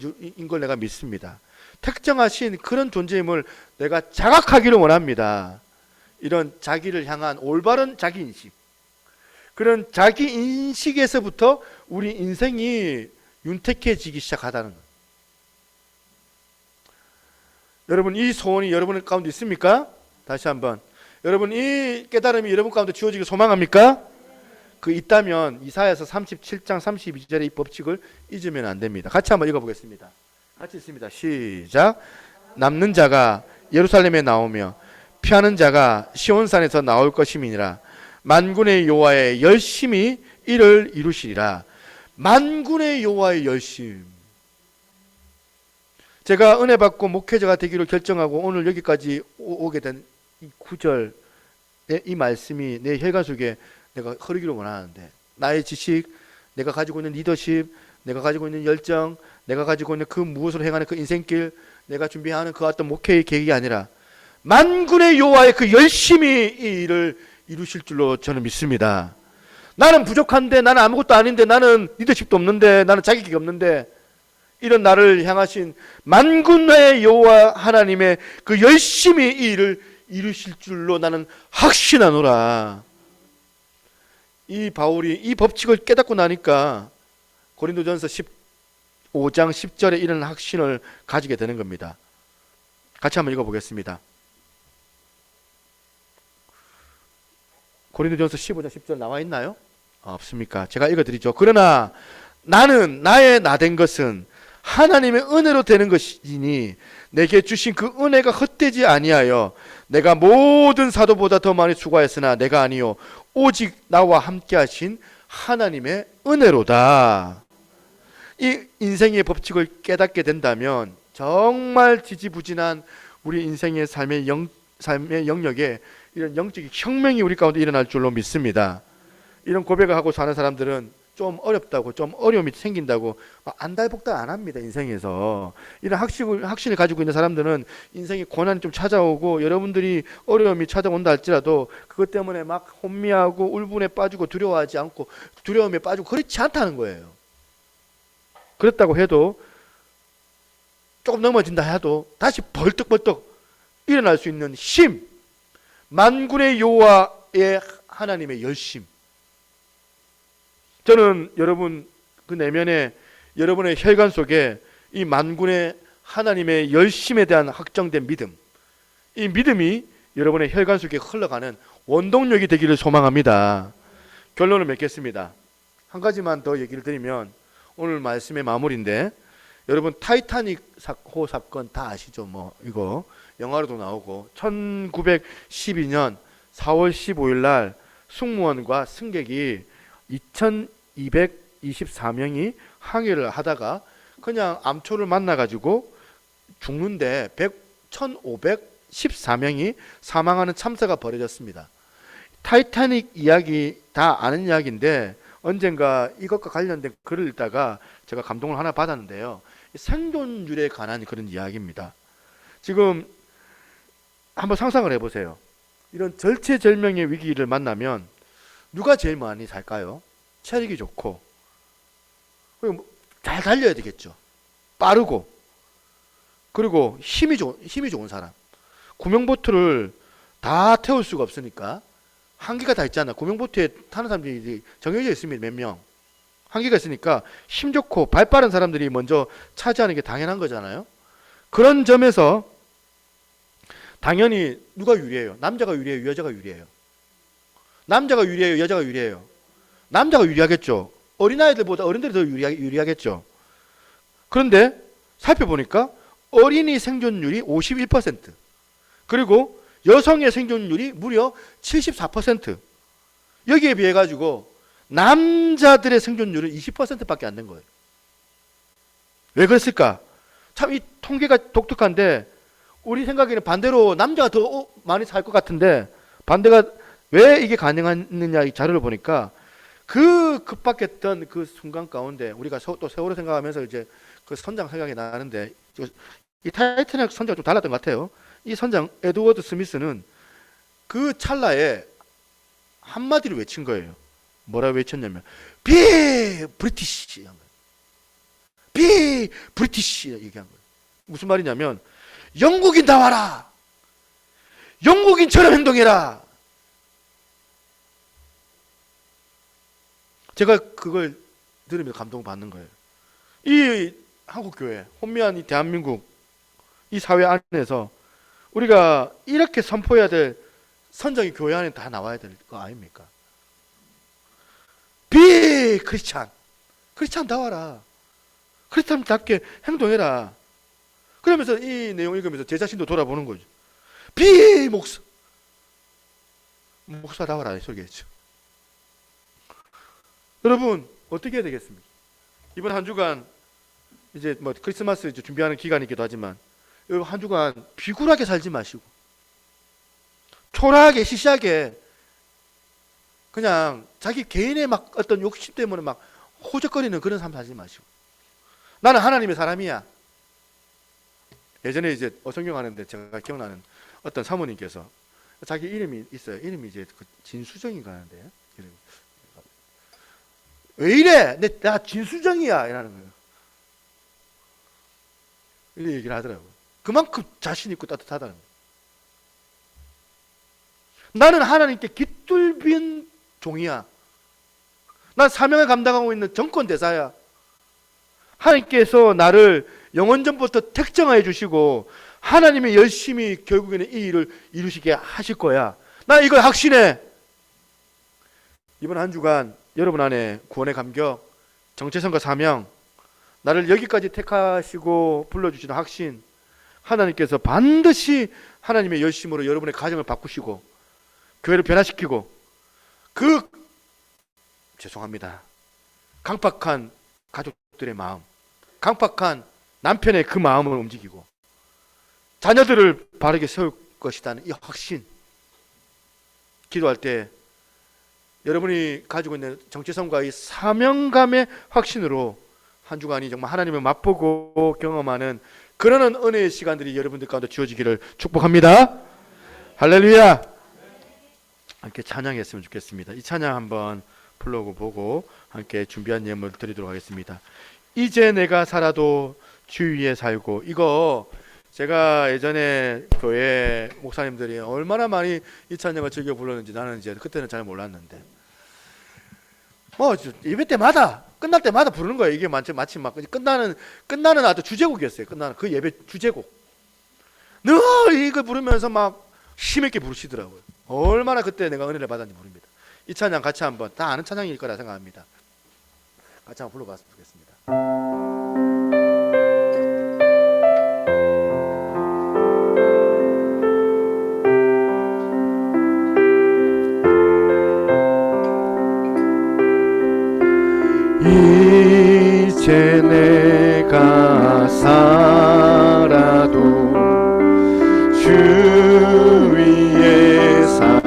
A: 걸 내가 믿습니다. 특정하신 그런 존재임을 내가 자각하기를 원합니다. 이런 자기를 향한 올바른 자기인식, 그런 자기인식에서부터 우리 인생이 윤택해지기 시작하다는 것. 여러분, 이 소원이 여러분 가운데 있습니까? 다시 한번, 여러분 이 깨달음이 여러분 가운데 주어지길 소망합니까? 그 있다면 이사야서 37장 32절의 이 법칙을 잊으면 안 됩니다. 같이 한번 읽어보겠습니다. 같이 읽습니다. 시작. 남는 자가 예루살렘에 나오며 피하는 자가 시온산에서 나올 것임이니라. 만군의 여호와의 열심이 이를 이루시리라. 만군의 여호와의 열심. 제가 은혜 받고 목회자가 되기로 결정하고 오늘 여기까지 오게 된 이 구절의 이 말씀이 내 혈관 속에 내가 흐르기를 원하는데, 나의 지식, 내가 가지고 있는 리더십, 내가 가지고 있는 열정, 내가 가지고 있는 그 무엇으로 행하는 그 인생길, 내가 준비하는 그 어떤 목회의 계획이 아니라 만군의 여호와의 그 열심히 이 일을 이루실 줄로 저는 믿습니다. 나는 부족한데, 나는 아무것도 아닌데, 나는 리더십도 없는데, 나는 자격이 없는데, 이런 나를 향하신 만군의 여호와 하나님의 그 열심히 이 일을 이루실 줄로 나는 확신하노라. 이 바울이 이 법칙을 깨닫고 나니까 고린도전서 15장 10절에 이런 확신을 가지게 되는 겁니다. 같이 한번 읽어보겠습니다. 고린도전서 15장 10절 나와 있나요? 없습니까? 제가 읽어드리죠. 그러나 나는 나의 나된 것은 하나님의 은혜로 되는 것이니 내게 주신 그 은혜가 헛되지 아니하여 내가 모든 사도보다 더 많이 수고하였으나 내가 아니요 오직 나와 함께 하신 하나님의 은혜로다. 이 인생의 법칙을 깨닫게 된다면 정말 지지부진한 우리 인생의 삶의 영역에 이런 영적인 혁명이 우리 가운데 일어날 줄로 믿습니다. 이런 고백을 하고 사는 사람들은 좀 어렵다고, 좀 어려움이 생긴다고 안달복달 안 합니다. 인생에서 이런 확신을 가지고 있는 사람들은 인생에 고난이 좀 찾아오고 여러분들이 어려움이 찾아온다 할지라도 그것 때문에 막 혼미하고 울분에 빠지고 두려워하지 않고 두려움에 빠지고 그렇지 않다는 거예요. 그렇다고 해도 조금 넘어진다 해도 다시 벌떡벌떡 일어날 수 있는 힘, 만군의 여호와의 하나님의 열심. 저는 여러분 그 내면에 여러분의 혈관 속에 이 만군의 하나님의 열심에 대한 확정된 믿음, 이 믿음이 여러분의 혈관 속에 흘러가는 원동력이 되기를 소망합니다. 결론을 맺겠습니다. 한 가지만 더 얘기를 드리면 오늘 말씀의 마무리인데, 여러분 타이타닉호 사건 다 아시죠? 뭐 이거 영화로도 나오고 1912년 4월 15일 날 승무원과 승객이 2224명이 항해를 하다가 그냥 암초를 만나가지고 죽는데 1514명이 사망하는 참사가 벌어졌습니다. 타이타닉 이야기 다 아는 이야기인데 언젠가 이것과 관련된 글을 읽다가 제가 감동을 하나 받았는데요. 생존율에 관한 그런 이야기입니다. 지금 한번 상상을 해보세요. 이런 절체절명의 위기를 만나면 누가 제일 많이 살까요? 체력이 좋고 그리고 잘 달려야 되겠죠. 빠르고 그리고 힘이 좋은 사람. 구명보트를 다 태울 수가 없으니까 한계가 다 있잖아. 구명보트에 타는 사람들이 정해져 있습니다. 몇 명. 한계가 있으니까 힘 좋고 발 빠른 사람들이 먼저 차지하는 게 당연한 거잖아요. 그런 점에서 당연히 누가 유리해요? 남자가 유리해요? 여자가 유리해요? 남자가 유리해요? 여자가 유리해요? 남자가 유리하겠죠. 어린아이들보다 어른들이 더 유리하겠죠. 그런데 살펴보니까 어린이 생존율이 51%, 그리고 여성의 생존율이 무려 74%. 여기에 비해 가지고 남자들의 생존율은 20%밖에 안 된 거예요. 왜 그랬을까? 참 이 통계가 독특한데 우리 생각에는 반대로 남자가 더 많이 살 것 같은데 반대가 왜 이게 가능했느냐 이 자료를 보니까 그 급박했던 그 순간 가운데 우리가 또 세월호 생각하면서 이제 그 선장 생각이 나는데, 이 타이타닉 선장과 좀 달랐던 것 같아요. 이 선장 에드워드 스미스는 그 찰나에 한마디로 외친 거예요. 뭐라 외쳤냐면 비 브리티시 한 거예요. 비 브리티시 얘기한 거예요. 무슨 말이냐면 영국인 다 와라. 영국인처럼 행동해라. 제가 그걸 들으면서 감동받는 거예요. 이 한국교회, 혼미한 이 대한민국 이 사회 안에서 우리가 이렇게 선포해야 될 선정이 교회 안에 다 나와야 될 거 아닙니까? 비 크리스찬, 크리스찬 다 와라. 크리스찬답게 행동해라. 그러면서 이 내용 읽으면서 제 자신도 돌아보는 거죠. 비 목사 다 와라 소리겠죠. 여러분 어떻게 해야 되겠습니까? 이번 한 주간 이제 뭐 크리스마스 이제 준비하는 기간이기도 하지만 한 주간 비굴하게 살지 마시고 초라하게 시시하게 그냥 자기 개인의 막 어떤 욕심 때문에 막 호적거리는 그런 삶 살지 마시고, 나는 하나님의 사람이야. 예전에 이제 어성경 하는데 제가 기억나는 어떤 사모님께서 자기 이름이 있어요. 이름이 이제 그 진수정인가 하는데 왜 이래? 나 진수정이야 이라는 거예요. 이렇게 얘기를 하더라고요. 그만큼 자신 있고 따뜻하다는 거예요. 나는 하나님께 깃들빈 종이야. 난 사명을 감당하고 있는 정권 대사야. 하나님께서 나를 영원전부터 택정해 주시고 하나님이 열심히 결국에는 이 일을 이루시게 하실 거야. 나 이걸 확신해. 이번 한 주간 여러분 안에 구원의 감격, 정체성과 사명, 나를 여기까지 택하시고 불러주시는 확신, 하나님께서 반드시 하나님의 열심으로 여러분의 가정을 바꾸시고 교회를 변화시키고 죄송합니다. 강팍한 가족들의 마음, 강팍한 남편의 그 마음을 움직이고 자녀들을 바르게 세울 것이라는 이 확신, 기도할 때 여러분이 가지고 있는 정체성과 이 사명감의 확신으로 한 주간이 정말 하나님을 맛보고 경험하는 그러는 은혜의 시간들이 여러분들 가운데 주어지기를 축복합니다. 할렐루야. 함께 찬양했으면 좋겠습니다. 이 찬양 한번 불러보고 함께 준비한 예물 드리도록 하겠습니다. 이제 내가 살아도 주 위에 살고, 이거 제가 예전에 교회 목사님들이 얼마나 많이 이 찬양을 즐겨 불렀는지 나는 이제 그때는 잘 몰랐는데 뭐 예배 때마다 끝날 때마다 부르는 거예요. 이게 마치 막 끝나는 아주 주제곡이었어요. 끝나는 그 예배 주제곡 늘 이걸 부르면서 막 힘있게 부르시더라고요. 얼마나 그때 내가 은혜를 받았는지 모릅니다. 이 찬양 같이 한번 다 아는 찬양일 거라 생각합니다. 같이 한번 불러봤으면 좋겠습니다. 이제 내가 살아도 주 위에 살고,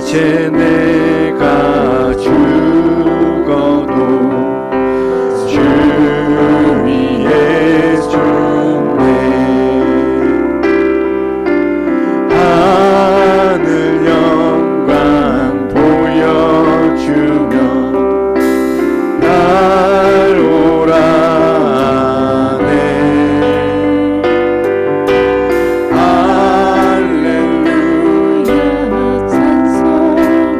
A: 이제 내가 죽어도 주 위에 죽네. 하늘 영광 보여주며 날 오라 하네. 할렐루야 찬송하며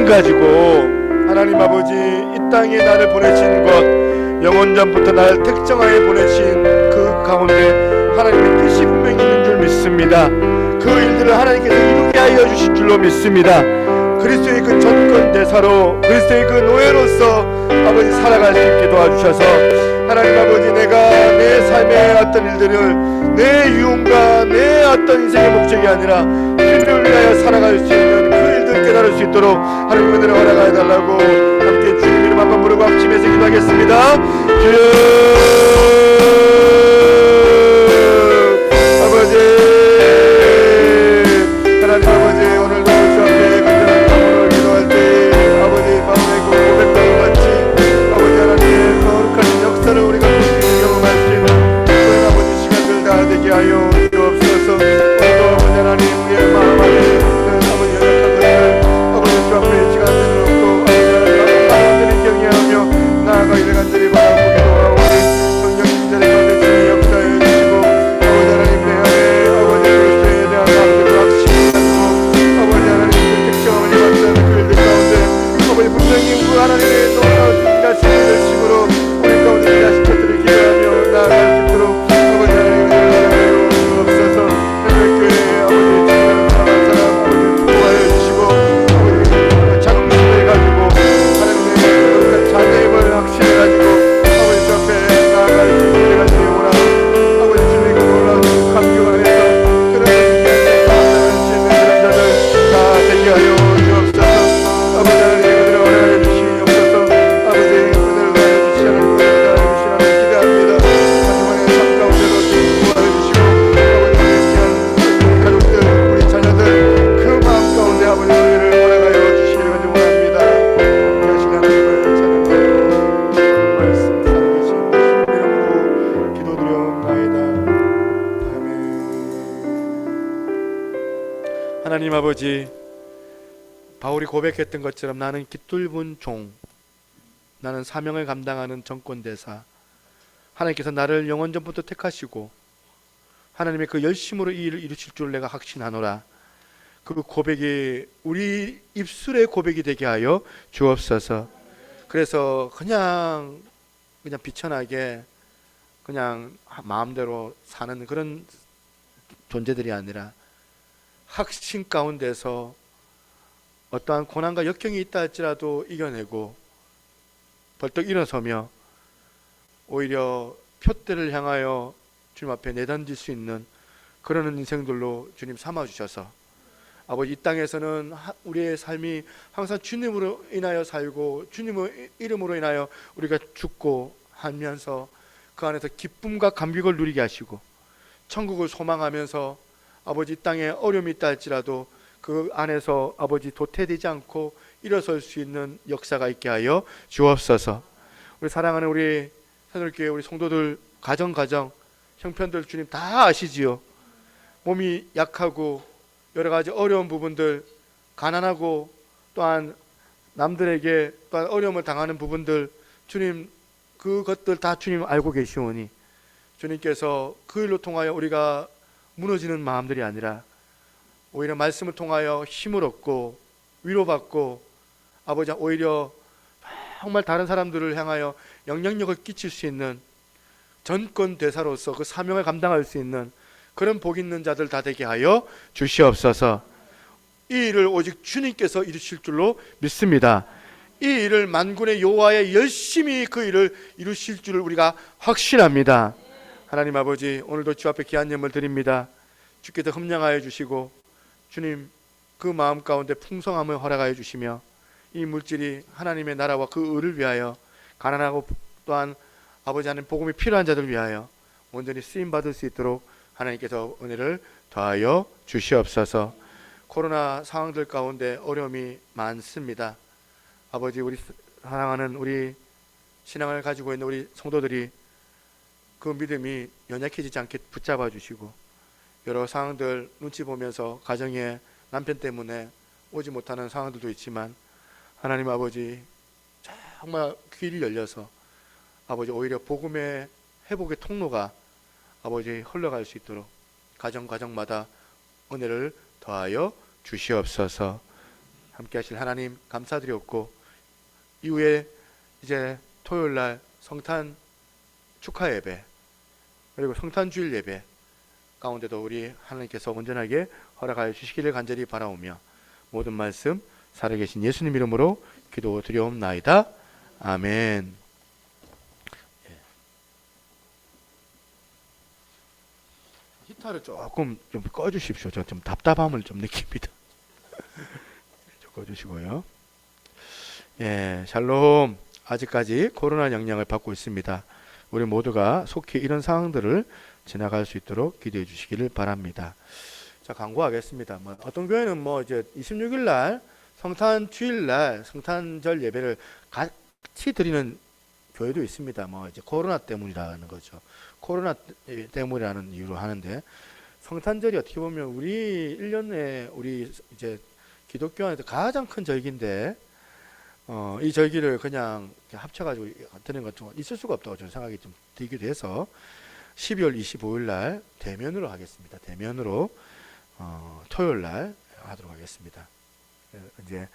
A: 가지고 하나님 아버지 이 땅에 나를 보내신 것, 영원전부터 나를 택정하여 보내신 그 가운데 하나님의 뜻이 분명히 있는 줄 믿습니다. 그 일들을 하나님께서 이루게 하여 주실 줄로 믿습니다. 그리스도의 그 전권대사로, 그리스도의 그 노예로서 아버지 살아갈 수 있게 도와주셔서 하나님 아버지, 내가 내 삶의 어떤 일들을 내 유흥과 내 어떤 인생의 목적이 아니라 주님을 위하여 살아갈 수 있는 그 일들 깨달을 수 있도록 하나님 은혜를 허락하여 달라고 함께 주님 이름 한번 부르고 합심해서 기도하겠습니다. 주여 아버지, 하나님 아버지, 오늘도 주 앞에 간절한 마음으로 기도할 때 아버지 마음의 그 고백과 같이 아버지 하나님의 거룩한 역사를 우리가 경험할 수 있는 그런 아버지 시간들 다 되게 하여 주옵소서. 오늘도 아버지 하나님 우리의 마음 안에 있는 아버지 연약한 것들 아버지 주 앞에 시간 내놓고 아버지 하나님 마음들이 경외하며 나아가 이를 간절히 바라고 기도하오니 성령 인자의 가운데 주의 역사해 주시고 아버지 하나님 내 안에 아버지 그리스도에 대한 마음을 확신이 가지고 아버지 하나님 그 특정함을 입었던 그 일들 가운데 아버지 분명히 그 하나님의 놀라운 자신의 열심으로 우리 가운데 자식들을 기도하며 나아갈 수 있도록 아버지 하나님 은혜를 주옵소서. 하늘교회 아버지 지금 사랑하는 사람 아버지 구하여 주시고 아버지 자긍심을 가지고 하나님의 거룩한 자녀임을 확신을 가지고 아버지 주 앞에 나아갈 수 있게 간절히 원하고 아버지 주님의 그 놀라운 감격 안에서 그런 감당할 수 있는 그런 자들 다 되게 하여 주옵소서. 아버지 하나님 은혜를 허락하여 주시옵소서. 아버지 은혜를 허락하여 주시는 분을 다 주시라고 기대합니다. 하나님의 삶 가운데로 구하여 주시고 아버지 우리 가족들 우리 자녀들 그 마음 가운데 아버지 은혜를 허락하여 주시기를 간절히 원합니다. 이 하신 하나님을 찬양하고 말씀 살아계신 예수님 이름으로 기도드려옵나이다. 아멘. 하나님 아버지, 바울이 고백했던 것처럼 나는 깃뚠 종, 나는 사명을 감당하는 정권대사, 하나님께서 나를 영원전부터 택하시고 하나님의 그 열심으로 이 일을 이루실 줄 내가 확신하노라. 그 고백이 우리 입술의 고백이 되게 하여 주옵소서. 그래서 그냥 비천하게 그냥 마음대로 사는 그런 존재들이 아니라 확신 가운데서 어떠한 고난과 역경이 있다 할지라도 이겨내고 벌떡 일어서며 오히려 표대를 향하여 주님 앞에 내던질 수 있는 그런 인생들로 주님 삼아주셔서 아버지 이 땅에서는 우리의 삶이 항상 주님으로 인하여 살고 주님의 이름으로 인하여 우리가 죽고 하면서 그 안에서 기쁨과 감격을 누리게 하시고 천국을 소망하면서 아버지 이 땅에 어려움이 있다 할지라도 그 안에서 아버지 도태되지 않고 일어설 수 있는 역사가 있게 하여 주옵소서. 우리 사랑하는 우리 새누리교회 우리 성도들 가정 형편들 주님 다 아시지요. 몸이 약하고 여러 가지 어려운 부분들, 가난하고 또한 남들에게 또한 어려움을 당하는 부분들 주님 그것들 다 주님 알고 계시오니 주님께서 그 일로 통하여 우리가 무너지는 마음들이 아니라 오히려 말씀을 통하여 힘을 얻고 위로받고 아버지 오히려 정말 다른 사람들을 향하여 영향력을 끼칠 수 있는 전권대사로서 그 사명을 감당할 수 있는 그런 복 있는 자들 다 되게 하여 주시옵소서. 이 일을 오직 주님께서 이루실 줄로 믿습니다. 이 일을 만군의 여호와의 열심히 그 일을 이루실 줄을 우리가 확신합니다. 하나님 아버지, 오늘도 주 앞에 귀한 예물 드립니다. 주께서 흠량하여 주시고 주님 그 마음 가운데 풍성함을 허락하여 주시며 이 물질이 하나님의 나라와 그 의를 위하여 가난하고 또한 아버지 하나님 복음이 필요한 자들 위하여 온전히 쓰임받을 수 있도록 하나님께서 은혜를 더하여 주시옵소서. 코로나 상황들 가운데 어려움이 많습니다. 아버지 우리 사랑하는 우리 신앙을 가지고 있는 우리 성도들이 그 믿음이 연약해지지 않게 붙잡아 주시고 여러 상황들 눈치 보면서 가정에 남편 때문에 오지 못하는 상황들도 있지만 하나님 아버지 정말 귀를 열려서 아버지 오히려 복음의 회복의 통로가 아버지 흘러갈 수 있도록 가정마다 은혜를 더하여 주시옵소서. 함께 하실 하나님 감사드렸고, 이후에 이제 토요일 날 성탄 축하 예배, 그리고 성탄 주일 예배 가운데도 우리 하나님께서 온전하게 허락하여 주시기를 간절히 바라오며, 모든 말씀 살아계신 예수님 이름으로 기도드리옵나이다. 아멘. 히터를 조금 좀 꺼주십시오. 저 좀 답답함을 좀 느낍니다. 좀 꺼주시고요. 예, 샬롬. 아직까지 코로나 영향을 받고 있습니다. 우리 모두가 속히 이런 상황들을 지나갈 수 있도록 기도해 주시기를 바랍니다. 자, 광고하겠습니다. 어떤 교회는 이제 26일 날 성탄 주일 날 성탄절 예배를 같이 드리는 교회도 있습니다. 이제 코로나 때문이라는 거죠. 코로나 때문이라는 이유로 하는데, 성탄절이 어떻게 보면 우리 1년에 우리 이제 기독교 안에서 가장 큰 절기인데, 이 절기를 그냥 합쳐가지고 드리는 것 좀 있을 수가 없다고 저는 생각이 좀 들기도 해서 12월 25일 날 대면으로 하겠습니다. 대면으로 토요일 날 하도록 하겠습니다. 이제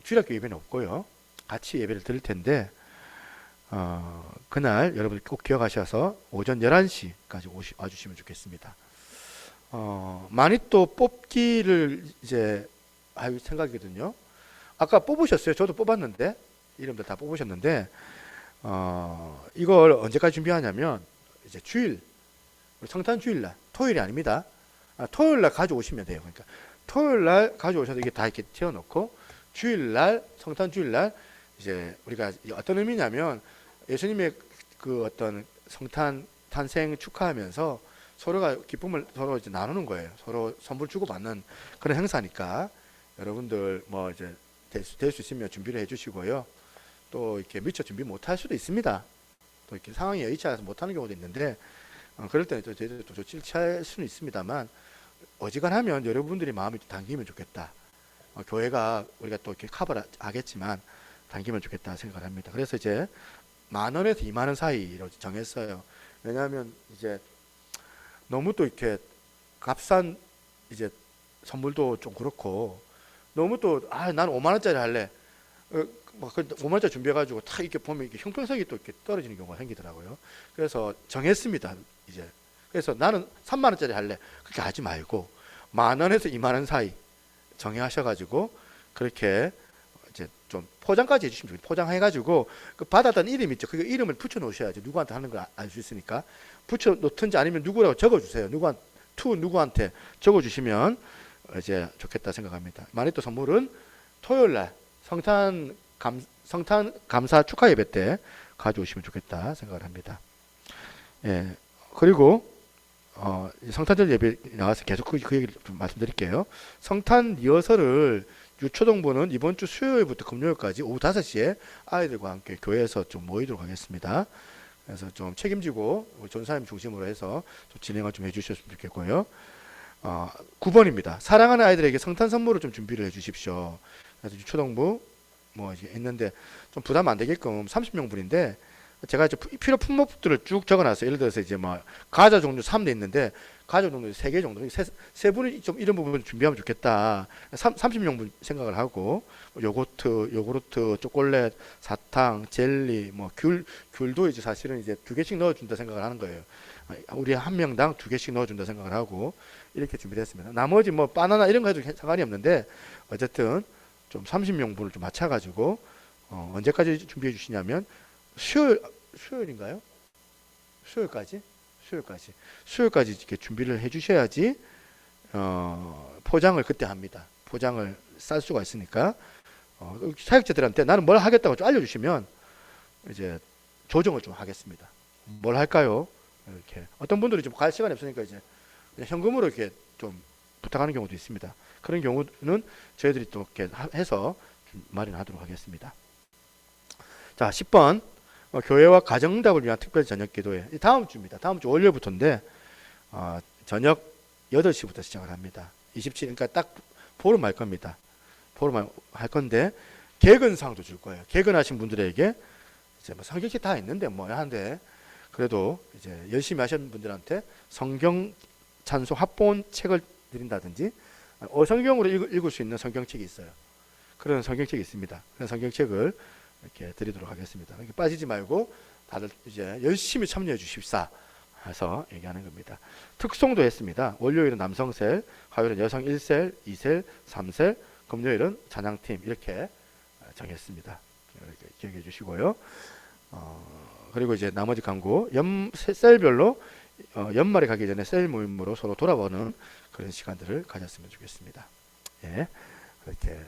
A: 주일학교 예배는 없고요. 같이 예배를 드릴 텐데, 그날 여러분 꼭 기억하셔서 오전 11시까지 와주시면 좋겠습니다. 많이 또 뽑기를 이제 할 생각이거든요. 아까 뽑으셨어요. 저도 뽑았는데, 이름들 다 뽑으셨는데, 이걸 언제까지 준비하냐면, 이제 주일, 성탄 주일날, 토요일이 아닙니다. 토요일날 가져오시면 돼요. 그러니까 토요일날 가져오셔서 이게 다 이렇게 채워놓고, 주일날, 성탄 주일날, 이제 우리가 어떤 의미냐면, 예수님의 그 어떤 성탄 탄생 축하하면서 서로가 기쁨을 서로 이제 나누는 거예요. 서로 선물 주고 받는 그런 행사니까, 여러분들 이제 될 수 있으면 준비를 해주시고요. 또 이렇게 미처 준비 못할 수도 있습니다. 또 이렇게 상황이 여의치 않아서 못하는 경우도 있는데, 그럴 때는 또 저희들이 또 조치를 취할 수는 있습니다만, 어지간하면 여러분들이 마음이 당기면 좋겠다. 교회가 우리가 또 이렇게 커버를 하겠지만 당기면 좋겠다 생각을 합니다. 그래서 이제 10,000원에서 20,000원 사이로 정했어요. 왜냐하면 이제 너무 또 이렇게 값싼 이제 선물도 좀 그렇고, 너무 또 난 50,000원짜리 할래. 50,000원짜리 준비해가지고 다 이렇게 보면 이게 형평성이 또 이렇게 떨어지는 경우가 생기더라고요. 그래서 정했습니다. 이제 그래서 나는 30,000원짜리 할래. 그렇게 하지 말고 10,000원에서 20,000원 사이 정해하셔가지고, 그렇게 이제 좀 포장까지 해주시면 좋겠어요. 포장해가지고 그 받았던 이름 있죠. 그 이름을 붙여 놓으셔야죠. 누구한테 하는 걸 알 수 있으니까 붙여 놓든지 아니면 누구라고 적어주세요. 누구한테 적어주시면 이제 좋겠다 생각합니다. 만약 또 선물은 토요일 날 성탄 감사 축하 예배 때 가져오시면 좋겠다 생각을 합니다. 예, 그리고 성탄절 예배 나와서 계속 그 얘기를 좀 말씀드릴게요. 성탄 리허설을 유초동부는 이번 주 수요일부터 금요일까지 오후 5시에 아이들과 함께 교회에서 좀 모이도록 하겠습니다. 그래서 좀 책임지고 우리 전사님 중심으로 해서 좀 진행을 좀 해주셨으면 좋겠고요. 9번입니다. 사랑하는 아이들에게 성탄 선물을 좀 준비를 해주십시오. 그래서 유초동부 이제 했는데 좀 부담 안 되게끔 30명분인데, 제가 이제 필요 품목들을 쭉 적어놨어요. 예를 들어서 이제 과자 종류 3대 있는데, 과자 종류 3개 정도, 세 분이 좀 이런 부분을 준비하면 좋겠다. 30명분 생각을 하고, 요구르트, 초콜릿, 사탕, 젤리, 귤도 이제 사실은 이제 2개씩 넣어준다 생각을 하는 거예요. 우리 한 명당 2개씩 넣어준다 생각을 하고 이렇게 준비를 했습니다. 나머지 바나나 이런 거 해도 상관이 없는데, 어쨌든 좀 30명분을 좀 맞춰가지고 언제까지 준비해 주시냐면 수요일인가요? 수요일까지 이렇게 준비를 해 주셔야지 포장을 그때 합니다. 포장을 쌀 수가 있으니까 사역자들한테 나는 뭘 하겠다고 좀 알려주시면 이제 조정을 좀 하겠습니다. 뭘 할까요? 이렇게 어떤 분들이 좀 갈 시간이 없으니까 이제 그냥 현금으로 이렇게 좀 부탁하는 경우도 있습니다. 그런 경우는 저희들이 또 이렇게 해서 마련하도록 하겠습니다. 자, 10번 교회와 가정응답을 위한 특별 저녁 기도회. 다음 주입니다. 다음 주 월요일부터인데 저녁 8시부터 시작을 합니다. 27, 그러니까 딱 보름 할 겁니다. 보름 할 건데 개근상도 줄 거예요. 개근하신 분들에게 이제 성경책 다 있는데 한데 그래도 이제 열심히 하신 분들한테 성경 찬송 합본 책을 드린다든지, 성경으로 읽을 수 있는 성경책이 있어요. 그런 성경책이 있습니다. 그런 성경책을 이렇게 드리도록 하겠습니다. 이렇게 빠지지 말고 다들 이제 열심히 참여해 주십사 해서 얘기하는 겁니다. 특송도 했습니다. 월요일은 남성 셀, 화요일은 여성 1셀, 2셀, 3셀, 금요일은 찬양팀 이렇게 정했습니다. 이렇게 기억해 주시고요. 그리고 이제 나머지 강구 셀별로 연말에 가기 전에 셀 모임으로 서로 돌아보는 그런 시간들을 가졌으면 좋겠습니다. 예, 그렇게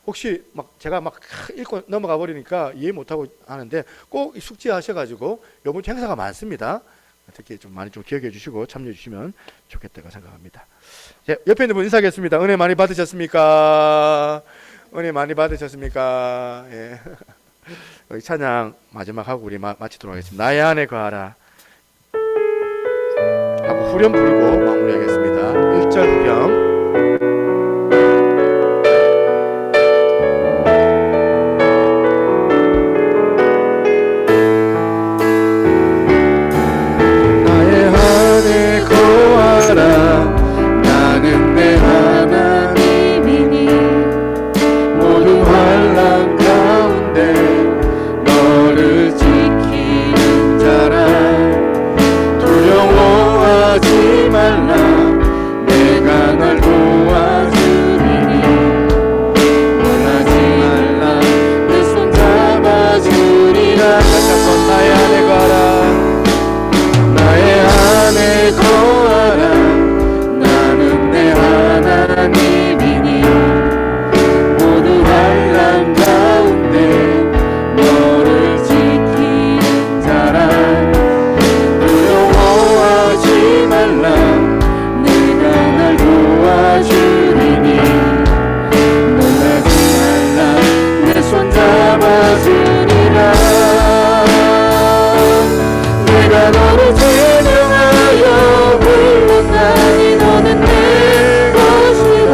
A: 혹시 막 제가 막 읽고 넘어가 버리니까 이해 못하고 하는데 꼭 숙지하셔가지고 이번 주 행사가 많습니다. 특히 좀 많이 좀 기억해 주시고 참여해 주시면 좋겠다고 생각합니다. 예, 옆에 있는 분 인사하겠습니다. 은혜 많이 받으셨습니까? 은혜 많이 받으셨습니까? 예. 여기 찬양 마지막 하고 우리 마치도록 하겠습니다. 나의 안에 거하라 하고 후렴 부르고 마무리하겠습니다. 1절 후렴.
C: 나는 내 하나님이니 모든 환난 가운데 너를 지키는 자라 두려워하지 말라 내가 널 도와주리니 놀라지 말라 내 손 잡아주리라 다시 한번 나의 안에 거하라 나의 안에 거하라 나는 내 하나님이니 모든 환난 가운데 너를 지키는 자라 두려워하지 말라 내가 날 도와주리니 놀라지 말라 내 손 잡아주리라 내가 너를 제명하여 불렀나니 너는 내 것이라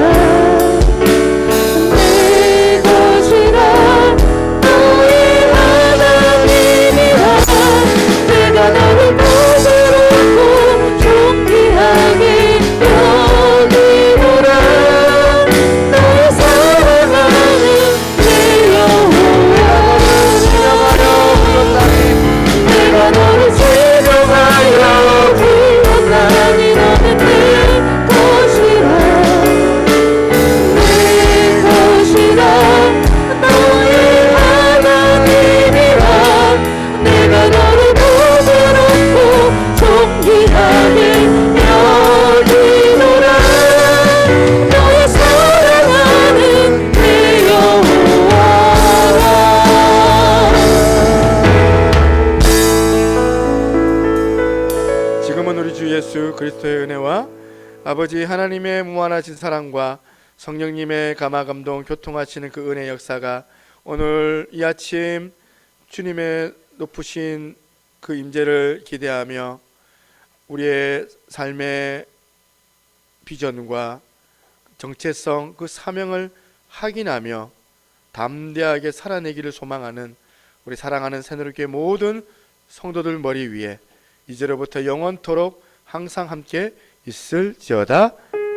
C: 내 것이라 너의 하나님이라 내가 너를 부드럽고 존귀하게 여기노라 너의 사랑하는 내 여호와 신령하여 불렀나니 내가 너를 제명하여 불렀나니 너는 내 것이라 내 것이라 너의 하나님이라 내가 너를 부드럽고 존귀하게 여기노라 너의 사랑하는 내 여호와라
A: 지금은 우리 주 예수 그리스도의 은혜와 아버지 하나님의 무한하신 사랑과 성령님의 감화감동 교통하시는 그 은혜 역사가 오늘 이 아침 주님의 높으신 그 임재를 기대하며 우리의 삶의 비전과 정체성 그 사명을 확인하며 담대하게 살아내기를 소망하는 우리 사랑하는 새누리교회 모든 성도들 머리 위에 이제로부터 영원토록 항상 함께 있을지어다.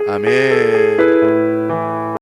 A: 아멘.